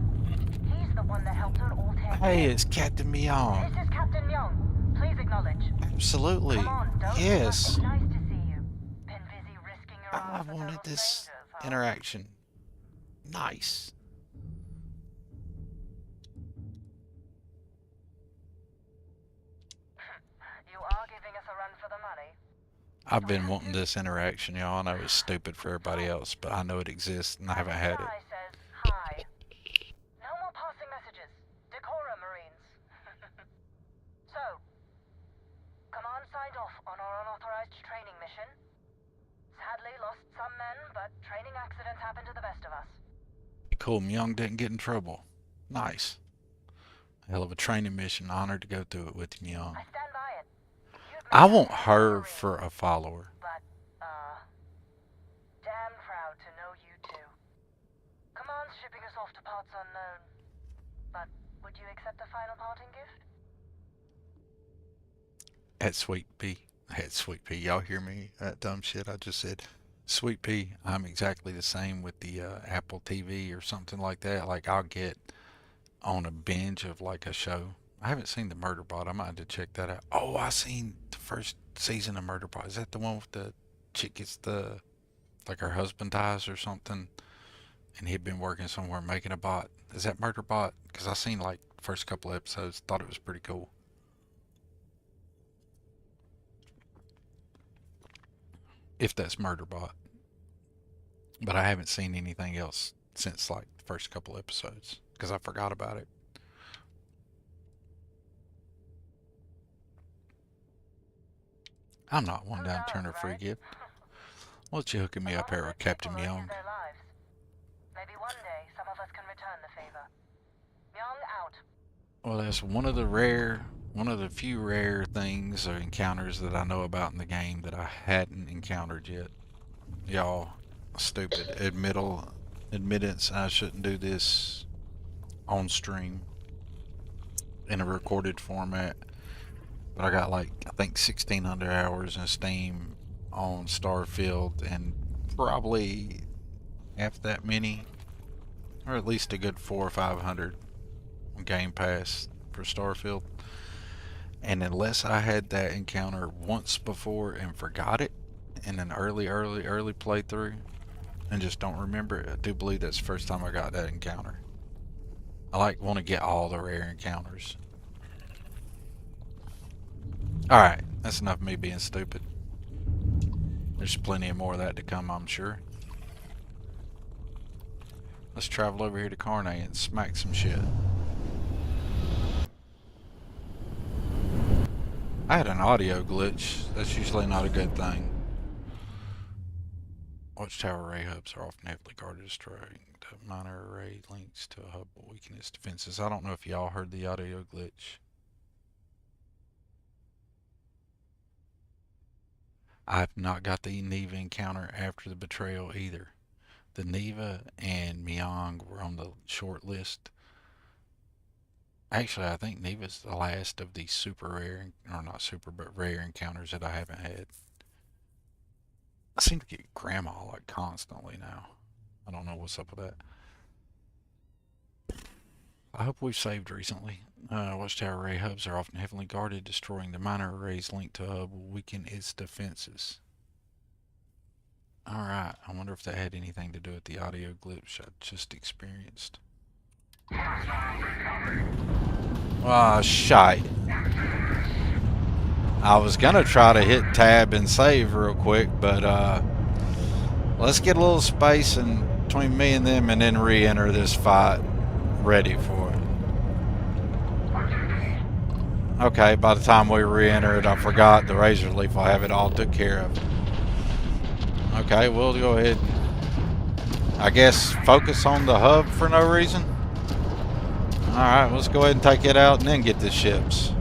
He's the one that helped on all 10. Hey, it's Captain Myung. This is Captain Young. Please acknowledge. Absolutely. Come on, don't give up. Yes. It's nice to see you. Been busy risking your I arms for wanted total this strangers, huh? interaction. Nice. You are giving us a run for the money. I've been wanting this interaction, y'all. I know it's stupid for everybody else, but I know it exists and I haven't had it. Guy says hi. No more passing messages. Decorum, Marines. So, Command signed off on our unauthorized training mission. Sadly lost some men, but training accidents happen to the best of us. Cool, Myung didn't get in trouble. Nice. Hell of a training mission. Honored to go through it with you, Myung. I stand by it. You've I made want us her Marines, for a follower. But, damn proud to know you too. Command's shipping us off to parts unknown. But would you accept a final parting gift? At Sweet Pea. At Sweet Pea. Y'all hear me? That dumb shit I just said. Sweet Pea, I'm exactly the same with the Apple TV or something like that. Like, I'll get on a binge of like a show. I haven't seen the Murderbot. I might have to check that out. Oh, I seen the first season of Murderbot. Is that the one with the chick gets the, like her husband dies or something, and he'd been working somewhere making a bot? Is that Murderbot? Because I seen like the first couple of episodes. Thought it was pretty cool. If that's Murderbot. But I haven't seen anything else since like the first couple episodes because I forgot about it. I'm not one down to turn a free gift. Why don't you hooking me up here with Captain Myung? Maybe one day some of us can return the favor. Myung out. Well, that's one of the rare one of the few rare things or encounters that I know about in the game that I hadn't encountered yet. Y'all, stupid admittance, I shouldn't do this on stream in a recorded format. But I got like, I think 1,600 hours in Steam on Starfield, and probably half that many, or at least a good 400 or 500 on Game Pass for Starfield. And unless I had that encounter once before and forgot it in an early playthrough and just don't remember it, I do believe that's the first time I got that encounter. I want to get all the rare encounters. Alright, that's enough of me being stupid. There's plenty more of that to come, I'm sure. Let's travel over here to Carne and smack some shit. I had an audio glitch. That's usually not a good thing. Watchtower array hubs are often heavily guarded, destroying the minor array links to a hub will weaken its defenses. I don't know if y'all heard the audio glitch. I've not got the Neva encounter after the betrayal either. The Neva and Myong were on the short list. Actually, I think Neva's the last of these super rare, or not super, but rare encounters that I haven't had. I seem to get grandma like constantly now. I don't know what's up with that. I hope we've saved recently. Watchtower array hubs are often heavily guarded. Destroying the minor arrays linked to a hub will weaken its defenses. Alright, I wonder if that had anything to do with the audio glitch I just experienced. Ah, shite. I was gonna try to hit tab and save real quick, but let's get a little space in between me and them and then re-enter this fight ready for it. Okay, by the time we re-enter it, I forgot the razor leaf. I'll have it all took care of. Okay, we'll go ahead and, I guess, focus on the hub for no reason. Alright, let's go ahead and take it out and then get the ships.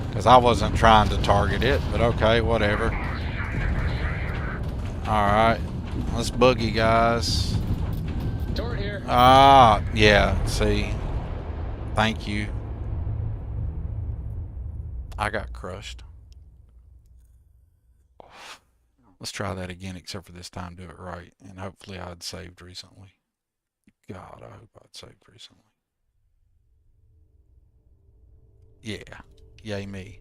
Because I wasn't trying to target it, but okay, whatever. Alright, let's boogie, guys. Toward here. Ah, yeah, see. Thank you. I got crushed. Let's try that again, except for this time do it right. And hopefully I'd saved recently. God, I hope I'd saved recently. Yeah. Yay me.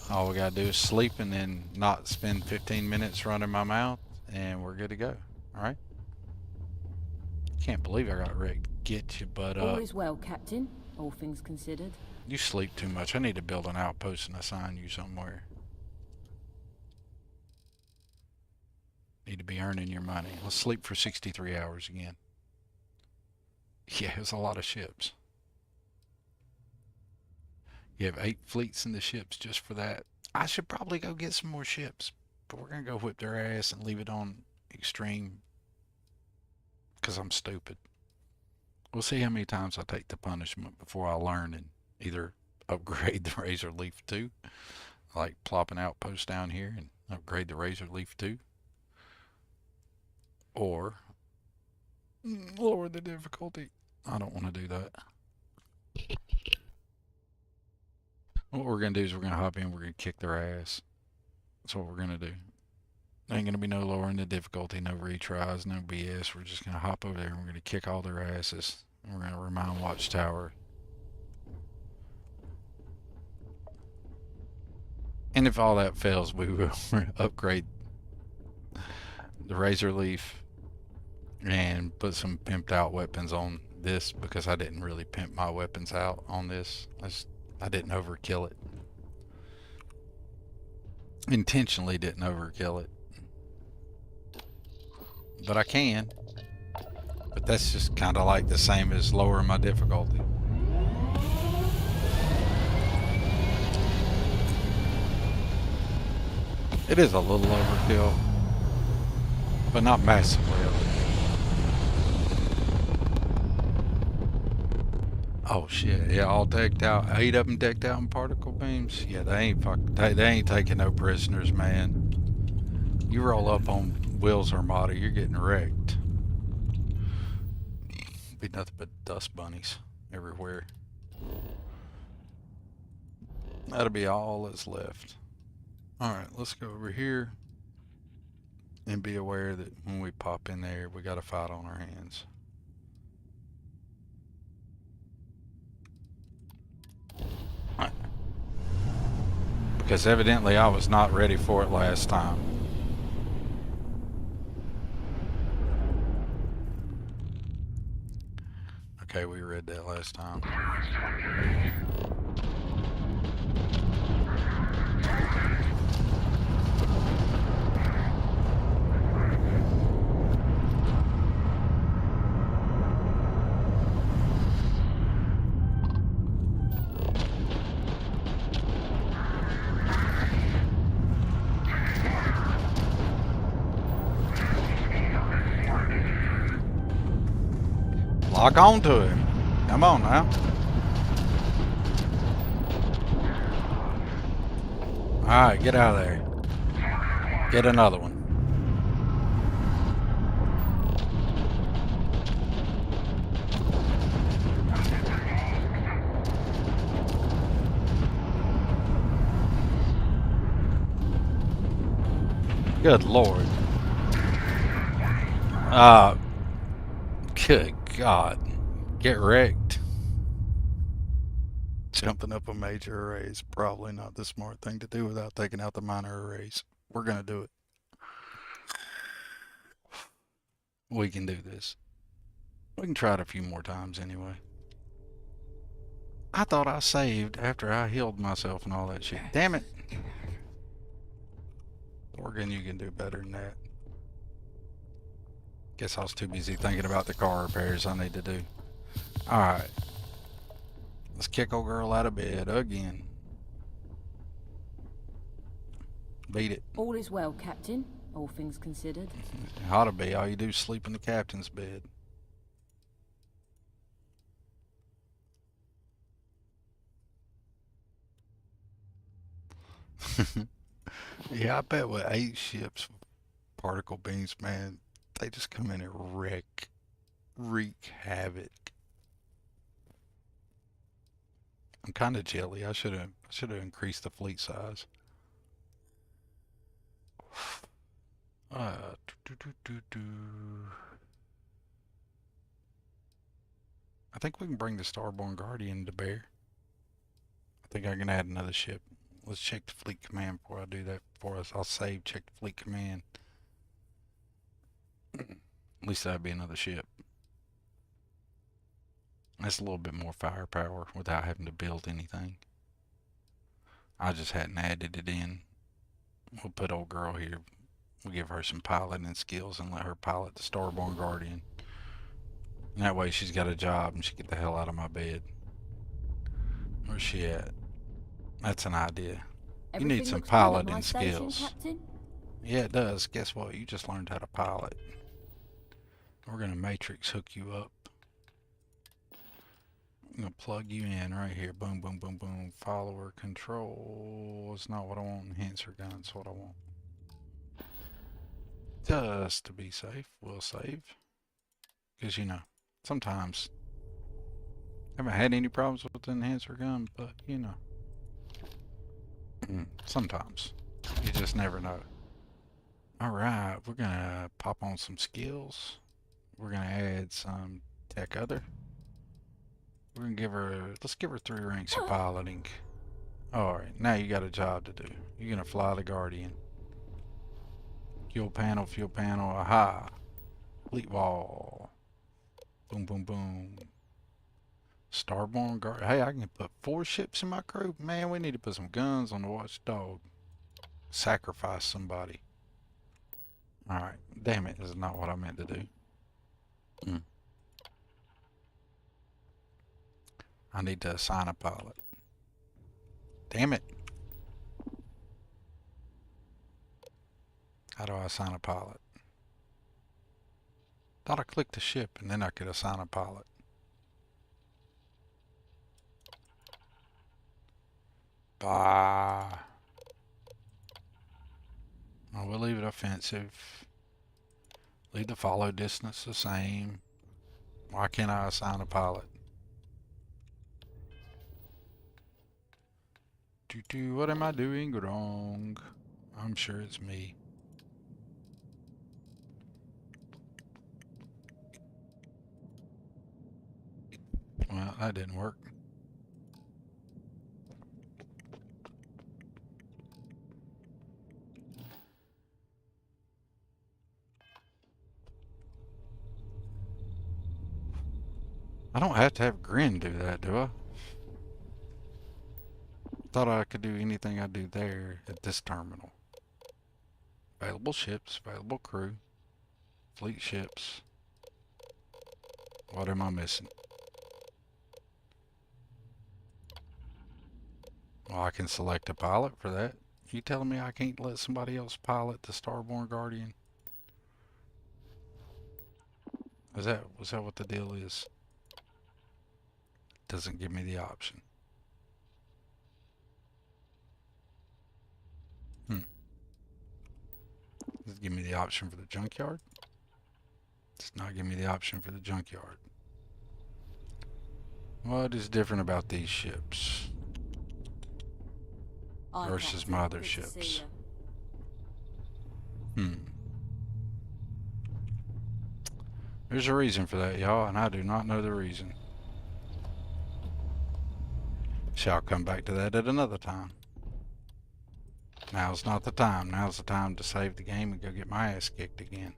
All we gotta do is sleep and then not spend 15 minutes running my mouth, and we're good to go. Alright? Can't believe I got wrecked. Get your butt up. All is well, Captain, all things considered. You sleep too much. I need to build an outpost and assign you somewhere. Need to be earning your money. Let's sleep for 63 hours again. Yeah, it's a lot of ships. You have 8 fleets in the ships just for that. I should probably go get some more ships. But we're going to go whip their ass and leave it on extreme. Because I'm stupid. We'll see how many times I take the punishment before I learn and either upgrade the Razor Leaf 2, like plop an outpost down here and upgrade the Razor Leaf 2, or lower the difficulty. I don't want to do that. What we're going to do is we're going to hop in, we're going to kick their ass. That's what we're going to do. Ain't going to be no lowering the difficulty, no retries, no BS. We're just going to hop over there and we're going to kick all their asses. And we're going to remind Watchtower. And if all that fails, we will upgrade the Razor Leaf and put some pimped out weapons on this, because I didn't really pimp my weapons out on this. I didn't overkill it. Intentionally didn't overkill it. But I can. But that's just kind of like the same as lowering my difficulty. It is a little overkill, but not massively overkill. Oh shit! Yeah, all decked out. 8 of them decked out in particle beams. Yeah, they ain't taking no prisoners, man. You roll up on Will's Armada, you're getting wrecked. Be nothing but dust bunnies everywhere. That'll be all that's left. Alright, let's go over here and be aware that when we pop in there, we got a fight on our hands. Because evidently I was not ready for it last time. Okay, we read that last time. Lock on to him. Come on now. Alright, get out of there. Get another one. Good Lord. Good God. Get wrecked. Jumping up a major array is probably not the smart thing to do without taking out the minor arrays. We're going to do it. We can do this. We can try it a few more times anyway. I thought I saved after I healed myself and all that shit. Damn it. Oregon, you can do better than that. Guess I was too busy thinking about the car repairs I need to do. Alright. Let's kick old girl out of bed again. Beat it. All is well, Captain, all things considered. It ought to be. All you do is sleep in the captain's bed. Yeah, I bet with 8 ships, particle beams, man, they just come in and wreak havoc. I'm kind of jelly. I should have increased the fleet size. Uh, do, do, do, do. I think we can bring the Starborn Guardian to bear. I think I can add another ship. Let's check the fleet command before I do that. Before I'll save, check the fleet command. At least that'd be another ship. That's a little bit more firepower without having to build anything. I just hadn't added it in. We'll put old girl here. We'll give her some piloting skills and let her pilot the Starborn Guardian. And that way she's got a job and she get the hell out of my bed. Where's she at? That's an idea. You need some piloting skills. Captain? Yeah, it does. Guess what? You just learned how to pilot. We're gonna matrix hook you up. I'm gonna plug you in right here. Boom, boom, boom, boom. Follower control. It's not what I want. Enhancer gun's what I want. Just to be safe, we'll save. Because, you know, sometimes I haven't had any problems with the enhancer gun, but, you know, sometimes you just never know. Alright, we're gonna pop on some skills. We're gonna add some tech other. We're gonna give her, let's give her 3 ranks of piloting. Alright, now you got a job to do. You're gonna fly the Guardian. Fuel panel, aha. Fleet wall. Boom, boom, boom. Starborn Guard. Hey, I can put 4 ships in my crew. Man, we need to put some guns on the Watchdog. Sacrifice somebody. Alright, damn it, this is not what I meant to do. I need to assign a pilot. Damn it. How do I assign a pilot? Thought I clicked the ship and then I could assign a pilot. Bah. I will leave it offensive. Leave the follow distance the same. Why can't I assign a pilot? What am I doing wrong? I'm sure it's me. Well, that didn't work. I don't have to have Grin do that, do I? Thought I could do anything I do there at this terminal. Available ships, available crew, fleet ships. What am I missing? Well, I can select a pilot for that. You telling me I can't let somebody else pilot the Starborn Guardian? Was that what the deal is? Doesn't give me the option. Does it give me the option for the junkyard? Does not give me the option for the junkyard. What is different about these ships Aye, versus Captain. my other Good to see ships? ya. There's a reason for that, y'all, and I do not know the reason. Shall come back to that at another time. Now's not the time. Now's the time to save the game and go get my ass kicked again.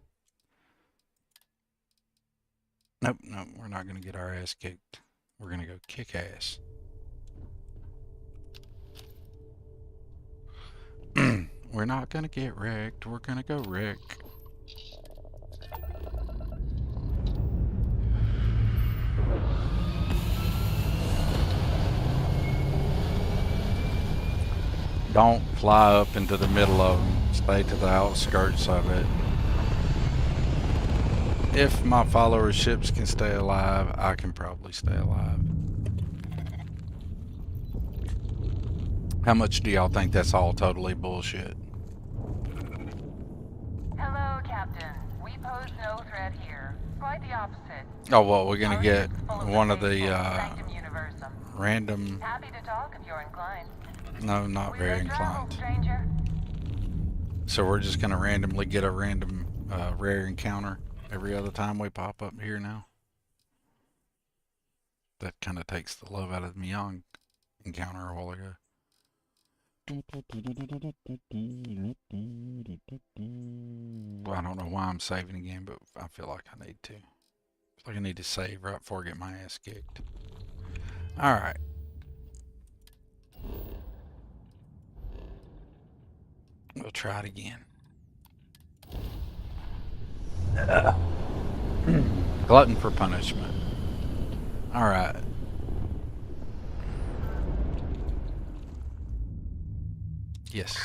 Nope, we're not going to get our ass kicked. We're going to go kick ass. We're not going to get wrecked. We're going to go wreck. Don't fly up into the middle of them. Stay to the outskirts of it. If my followers' ships can stay alive, I can probably stay alive. How much do y'all think that's all totally bullshit? Hello, Captain. We pose no threat here. Quite the opposite. Oh, well, we're gonna get Full one of the Sanctum Universum. random... Happy to talk if you're inclined. No, not very Wheeler travel, inclined. stranger. So we're just gonna randomly get a random rare encounter every other time we pop up here now. That kind of takes the love out of the Myong encounter a while ago. Well, I don't know why I'm saving again, but I feel like I need to. I feel like I need to save right before I get my ass kicked. Alright. We'll try it again. Glutton for punishment. Alright. Yes.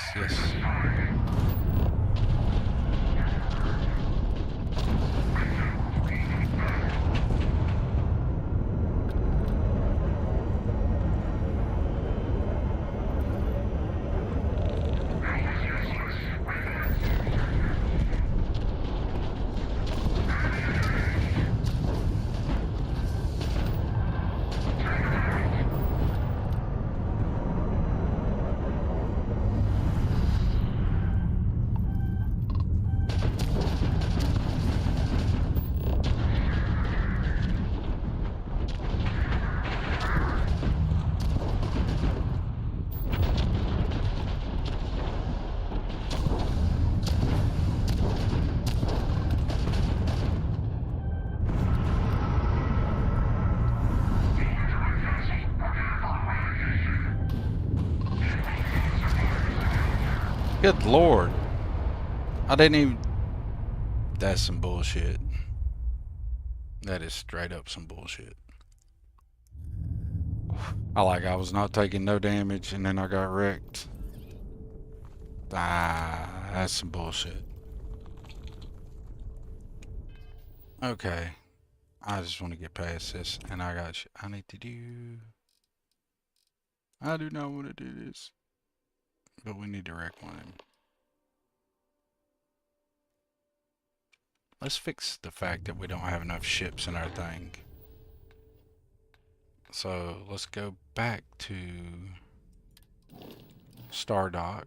Good lord. I didn't even... That's some bullshit. That is straight up some bullshit. I was not taking no damage and then I got wrecked. Ah, that's some bullshit. Okay. I just want to get past this and I need to do... I do not want to do this. But we need to wreck one of them. Let's fix the fact that we don't have enough ships in our thing. So let's go back to Stardock.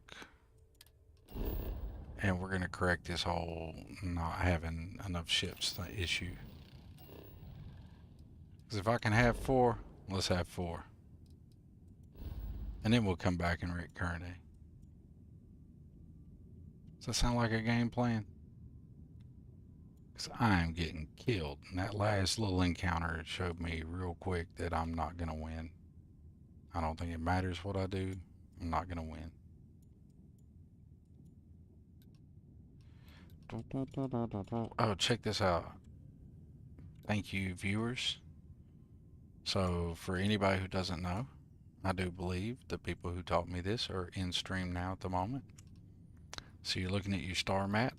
And we're going to correct this whole not having enough ships issue. Because if I can have 4, let's have 4. And then we'll come back and wreck Kearney. Does that sound like a game plan? Because I am getting killed. And that last little encounter showed me real quick that I'm not going to win. I don't think it matters what I do. I'm not going to win. Oh, check this out. Thank you, viewers. So, for anybody who doesn't know, I do believe the people who taught me this are in stream now at the moment. So you're looking at your star map,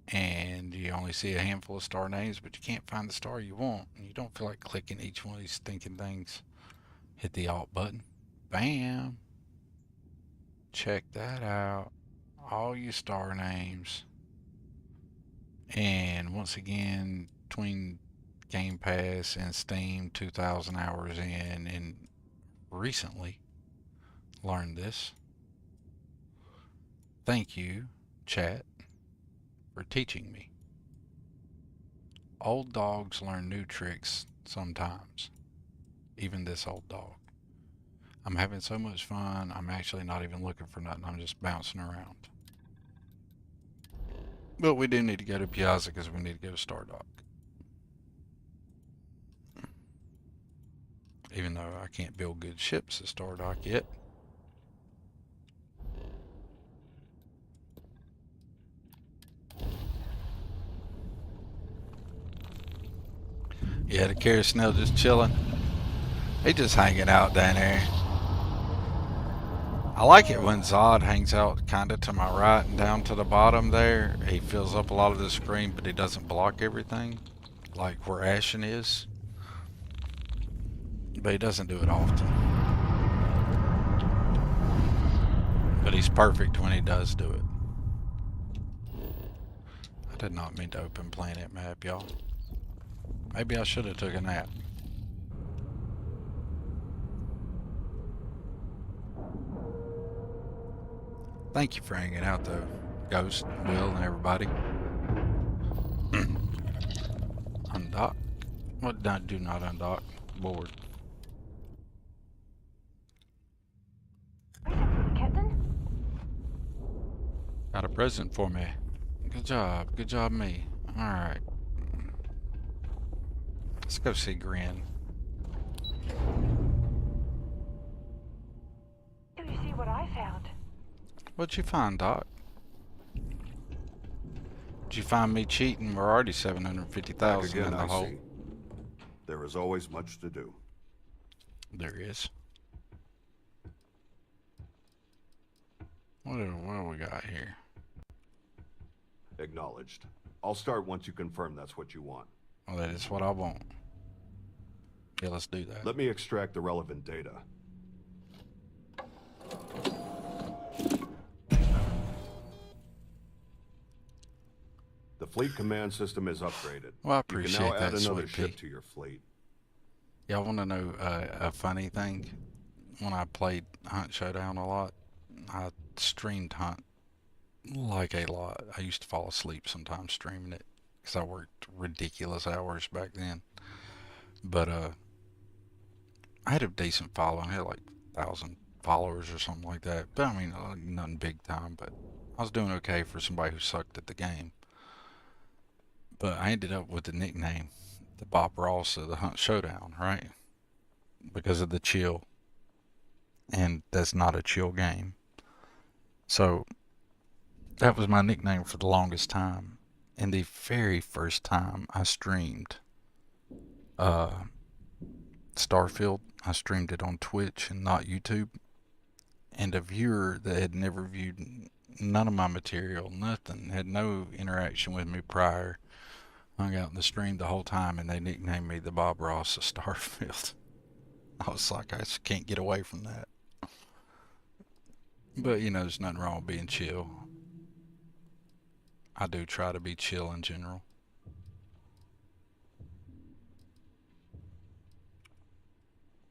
and you only see a handful of star names, but you can't find the star you want, and you don't feel like clicking each one of these stinking things. Hit the Alt button. Bam! Check that out. All your star names. And once again, between Game Pass and Steam, 2,000 hours in, and recently learned this. Thank you, chat, for teaching me. Old dogs learn new tricks sometimes. Even this old dog. I'm having so much fun, I'm actually not even looking for nothing. I'm just bouncing around. But we do need to go to Piazza because we need to go to Stardock. Even though I can't build good ships at Stardock yet. Yeah, the Carrot Snail just chilling. He just hanging out down there. I like it when Zod hangs out kind of to my right and down to the bottom there. He fills up a lot of the screen, but he doesn't block everything, like where Ashen is. But he doesn't do it often. But he's perfect when he does do it. I did not mean to open planet map, y'all. Maybe I should have took a nap. Thank you for hanging out though, Ghost, Will, and everybody. Undock? What did I do not undock? Board. Captain? Got a present for me. Good job me. Alright. Let's go see Grin. Do you see what I found? What'd you find, Doc? Did you find me cheating? We're already 750,000 in the I hole. see. There is always much to do. There is. What do we got here? Acknowledged. I'll start once you confirm that's what you want. Well, that is what I want. Yeah, let's do that. Let me extract the relevant data. The fleet command system is upgraded. Well, I You appreciate can now that, add another Sweet ship Pea. to your fleet. Y'all want to know a funny thing? When I played Hunt Showdown a lot, I streamed Hunt like a lot. I used to fall asleep sometimes streaming it because I worked ridiculous hours back then. But I had a decent following. I had like 1,000 followers or something like that. But I mean, nothing big time. But I was doing okay for somebody who sucked at the game. But I ended up with the nickname, the Bob Ross of the Hunt Showdown, right? Because of the chill. And that's not a chill game. So that was my nickname for the longest time. And the very first time I streamed Starfield, I streamed it on Twitch and not YouTube. And a viewer that had never viewed none of my material, nothing, had no interaction with me prior, hung out in the stream the whole time, and they nicknamed me the Bob Ross of Starfield. I was like, I just can't get away from that. But you know, there's nothing wrong with being chill. I do try to be chill in general.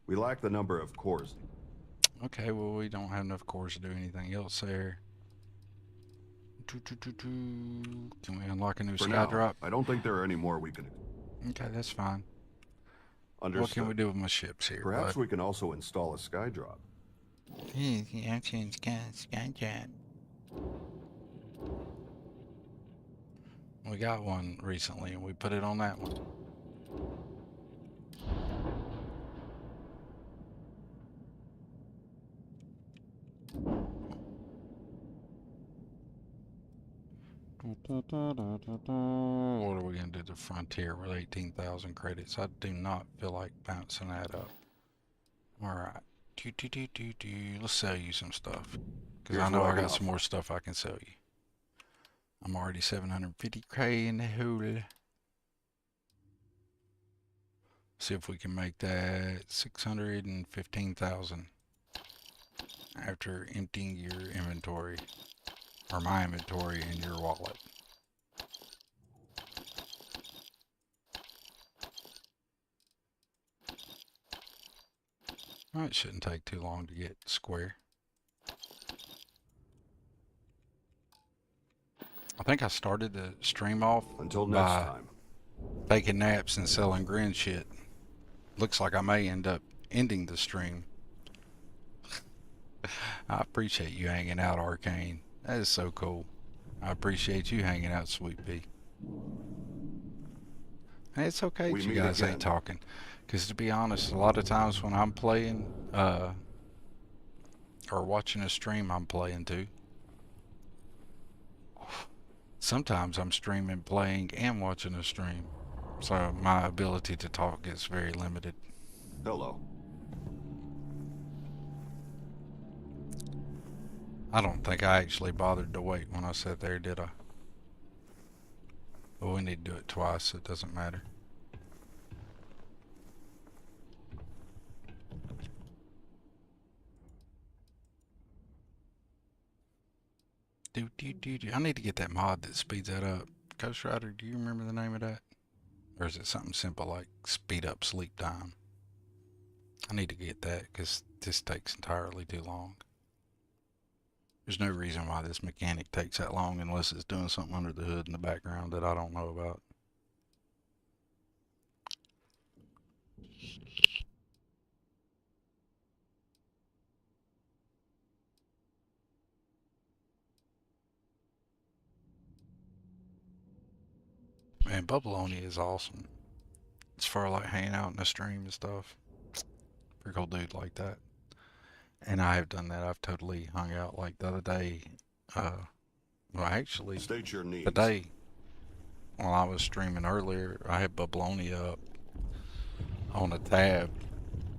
We lack the number of cores. Okay, well, we don't have enough cores to do anything else there. Can we unlock a new For sky now, drop? I don't think there are any more we can... Okay, that's fine. Understood. What can we do with my ships here? Perhaps we can also install a sky drop. We got one recently, and we put it on that one. What are we going to do to Frontier with 18,000 credits? I do not feel like bouncing that up. Alright. Let's sell you some stuff. Because I know I got some more stuff I can sell you. I'm already 750k in the hole. See if we can make that 615,000 after emptying your inventory, or my inventory, in your wallet. Well, it shouldn't take too long to get square. I think I started the stream off Until next time. taking naps and selling grin shit. Looks like I may end up ending the stream. I appreciate you hanging out, Arcane. That is so cool. I appreciate you hanging out, Sweet Pea. Hey, it's okay that you guys ain't talking. Because to be honest, a lot of times when I'm playing, or watching a stream, I'm playing too. Sometimes I'm streaming, playing, and watching a stream. So my ability to talk is very limited. Hello. I don't think I actually bothered to wait when I sat there, did I? But we need to do it twice, so it doesn't matter. I need to get that mod that speeds that up. Ghost Rider, do you remember the name of that? Or is it something simple like speed up sleep time? I need to get that because this takes entirely too long. There's no reason why this mechanic takes that long unless it's doing something under the hood in the background that I don't know about. Man, Bubbleonia is awesome. It's for like hanging out in the stream and stuff. Pretty cool dude like that. And I have done that. I've totally hung out like the other day. Well, actually, State your needs. the day while I was streaming earlier, I had Bubbleonia up on a tab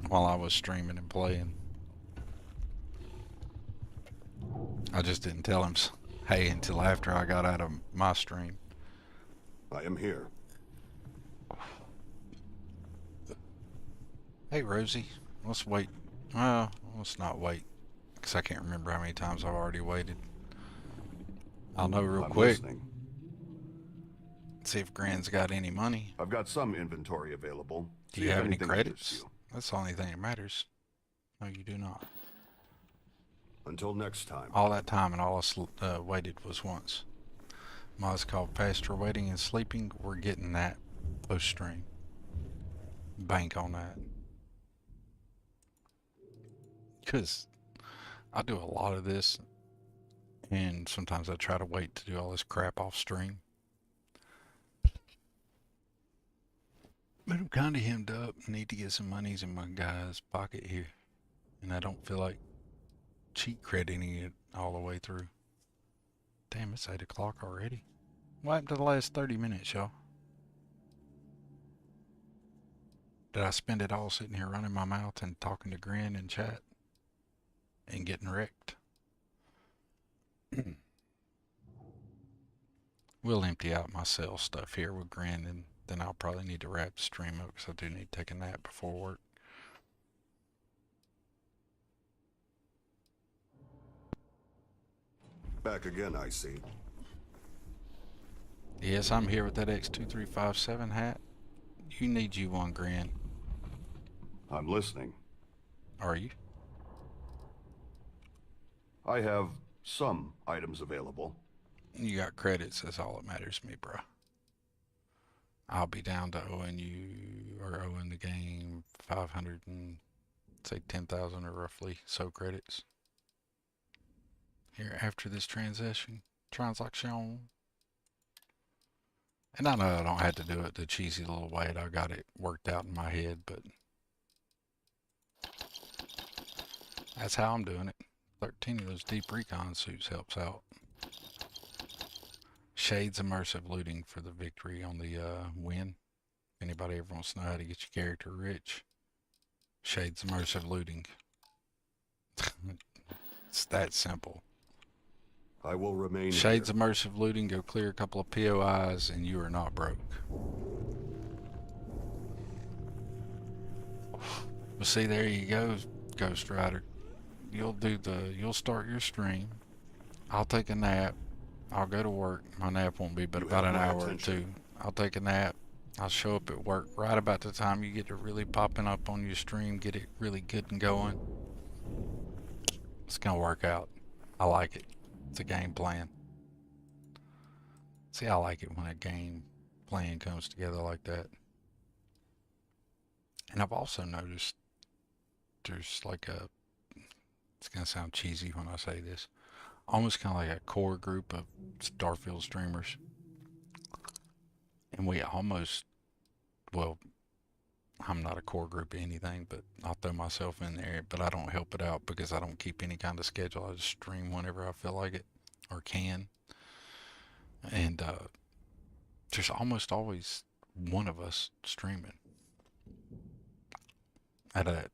while I was streaming and playing. I just didn't tell him hey until after I got out of my stream. I am here. Hey Rosie, let's wait. Well, let's not wait, because I can't remember how many times I've already waited. I'll know real quick. Listening. See if Gran's got any money. I've got some inventory available. Do you have any credits? That's the only thing that matters. No, you do not. Until next time. All that time and all I waited was once. Mod's called Pastor Waiting and Sleeping. We're getting that post-stream. Bank on that. Because I do a lot of this, and sometimes I try to wait to do all this crap off stream. But I'm kind of hemmed up. I need to get some monies in my guy's pocket here. And I don't feel like cheat crediting it all the way through. Damn, it's 8 o'clock already. What happened to the last 30 minutes, y'all? Did I spend it all sitting here running my mouth and talking to Grin in chat? And getting wrecked? We'll empty out my cell stuff here with Grin, and then I'll probably need to wrap the stream up because I do need to take a nap before work. Back again, I see. Yes, I'm here with that X2357 hat. You need you one, Grin. I'm listening. Are you? I have some items available. You got credits, that's all that matters to me, bro. I'll be down to owing you, or owing the game 500 and, say, 10,000 or roughly so credits. Here after this transaction. And I know I don't have to do it the cheesy little way I got it worked out in my head, but that's how I'm doing it. 13 of those deep recon suits helps out. Shades immersive looting for the victory on the win. If anybody ever wants to know how to get your character rich, Shades immersive looting. It's that simple. I will remain Shades here. immersive looting, go clear a couple of POIs, and you are not broke. Well, see, there you go, Ghost Rider. You'll start your stream. I'll take a nap. I'll go to work. My nap won't be but You about have an my hour or attention. two. I'll take a nap. I'll show up at work right about the time you get to really popping up on your stream, get it really good and going. It's gonna work out. I like it. It's a game plan. See, I like it when a game plan comes together like that. And I've also noticed there's like a, it's gonna sound cheesy when I say this, almost kind of like a core group of Starfield streamers. And we almost, well, I'm not a core group of anything, but I'll throw myself in there, but I don't help it out because I don't keep any kind of schedule. I just stream whenever I feel like it or can. And there's almost always one of us streaming. Out of that,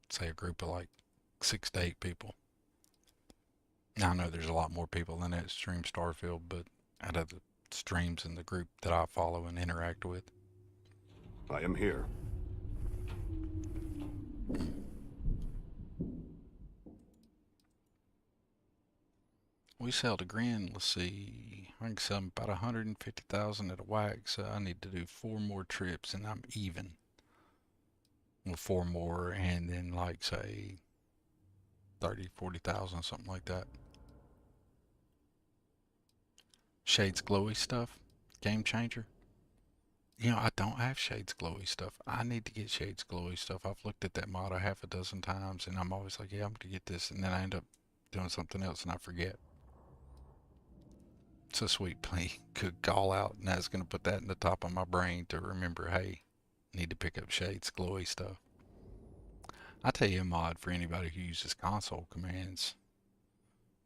say a group of like 6 to 8 people. Now I know there's a lot more people than that stream Starfield, but out of the streams in the group that I follow and interact with. I am here. We sell to Grin, let's see, I can sell them about 150,000 at a whack, so I need to do 4 more trips and I'm even. Well, 4 more and then like say 30, 40,000, something like that. Shades glowy stuff, game changer. You know, I don't have Shades glowy stuff. I need to get Shades glowy stuff. I've looked at that mod a half a dozen times and I'm always like, yeah, I'm gonna get this, and then I end up doing something else and I forget. It's a sweet play. Could call out, and that's gonna put that in the top of my brain to remember, hey, need to pick up Shades glowy stuff. I tell you a mod for anybody who uses console commands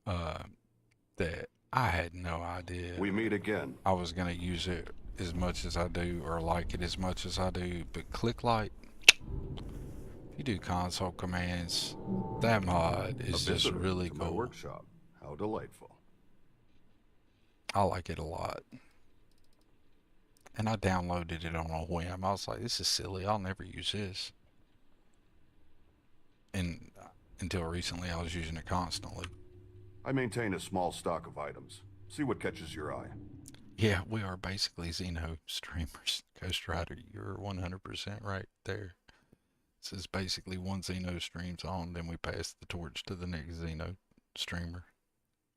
that I had no idea We meet again. I was gonna use it as much as I do or like it as much as I do, but Click Light, if you do console commands, that mod A is just visitor really to my cool. workshop. How delightful. I like it a lot. And I downloaded it on a whim. I was like, this is silly. I'll never use this. And until recently, I was using it constantly. I maintain a small stock of items. See what catches your eye. Yeah, we are basically Xeno streamers. Ghost Rider, you're 100% right there. This is basically one Xeno streams on, then we pass the torch to the next Xeno streamer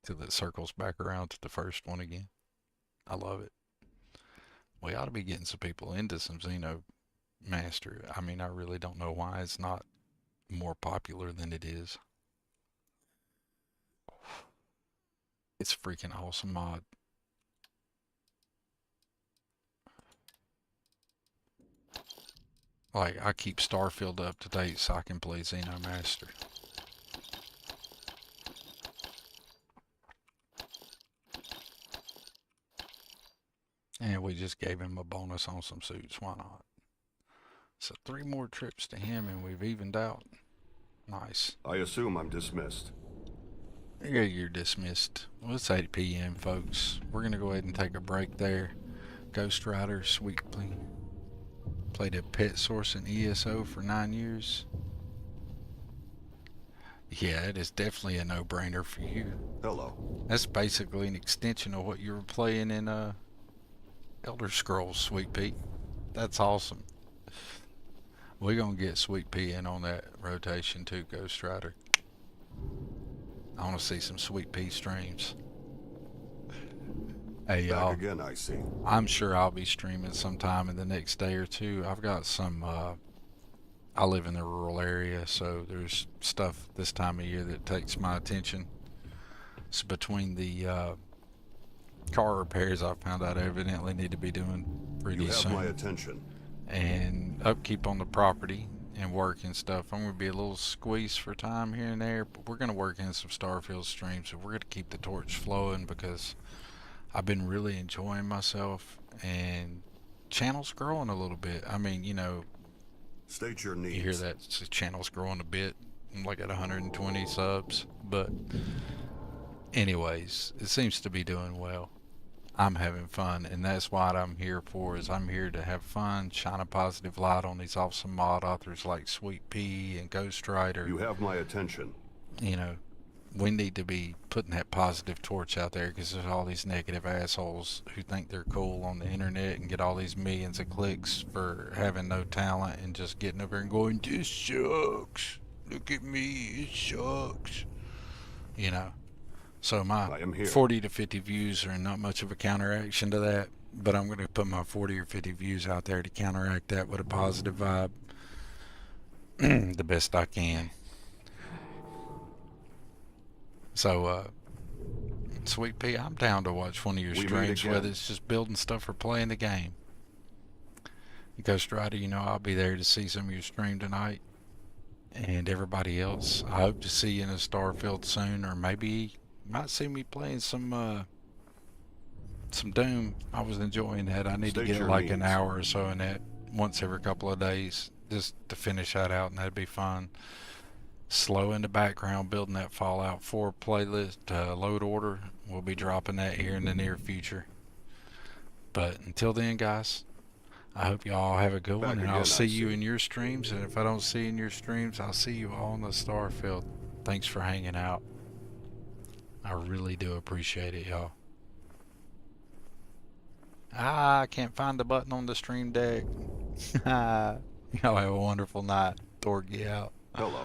till it circles back around to the first one again. I love it. We ought to be getting some people into some Xeno Master. I mean, I really don't know why it's not more popular than it is. It's a freaking awesome mod. Like, I keep Starfield up to date so I can play Xeno Master. And we just gave him a bonus on some suits, why not? So 3 more trips to him and we've evened out. Nice. I assume I'm dismissed. Yeah, you're dismissed. Well, it's 8 p.m., folks. We're going to go ahead and take a break there. Ghost Rider, sweetly. Played at Pet Source and ESO for 9 years. Yeah, it is definitely a no-brainer for you. Hello. That's basically an extension of what you were playing in Elder Scrolls, Sweet Pea. That's awesome. We're gonna get Sweet Pea in on that rotation too, Ghost Rider. I want to see some Sweet Pea streams. Hey Back y'all, again, I see. I'm sure I'll be streaming sometime in the next day or two. I've got some, I live in the rural area, so there's stuff this time of year that takes my attention. So between the car repairs I found out I evidently need to be doing pretty You have soon, my attention. and upkeep on the property and work and stuff, I'm going to be a little squeezed for time here and there, but we're going to work in some Starfield streams, so we're going to keep the torch flowing because I've been really enjoying myself, and channel's growing a little bit. I mean, you know, State your needs. you hear that the channel's growing a bit. I'm like at 120 subs, but anyways, it seems to be doing well. I'm having fun, and that's what I'm here for. Is I'm here to have fun, shine a positive light on these awesome mod authors like Sweet Pea and Ghost Rider. You have my attention. You know, we need to be putting that positive torch out there because there's all these negative assholes who think they're cool on the internet and get all these millions of clicks for having no talent and just getting over and going, "This sucks. Look at me, it sucks." You know. So my I am here. 40 to 50 views are not much of a counteraction to that, but I'm going to put my 40 or 50 views out there to counteract that with a positive vibe the best I can. So, Sweet Pea, I'm down to watch one of your We meet streams, again. whether it's just building stuff or playing the game. Ghost Rider, you know I'll be there to see some of your stream tonight. And everybody else, I hope to see you in a Starfield soon, or maybe you might see me playing some Doom. I was enjoying that. I need State to get your like an needs. hour or so in that once every couple of days just to finish that out, and that'd be fun. Slow in the background building that Fallout 4 playlist load order. We'll be dropping that here in the near future. But until then, guys, I hope you all have a good Back one, and again, I'll I see you see. in your streams. And if I don't see you in your streams, I'll see you all in the Starfield. Thanks for hanging out. I really do appreciate it, y'all. I can't find the button on the stream deck. Y'all have a wonderful night. Torgy out. Hello.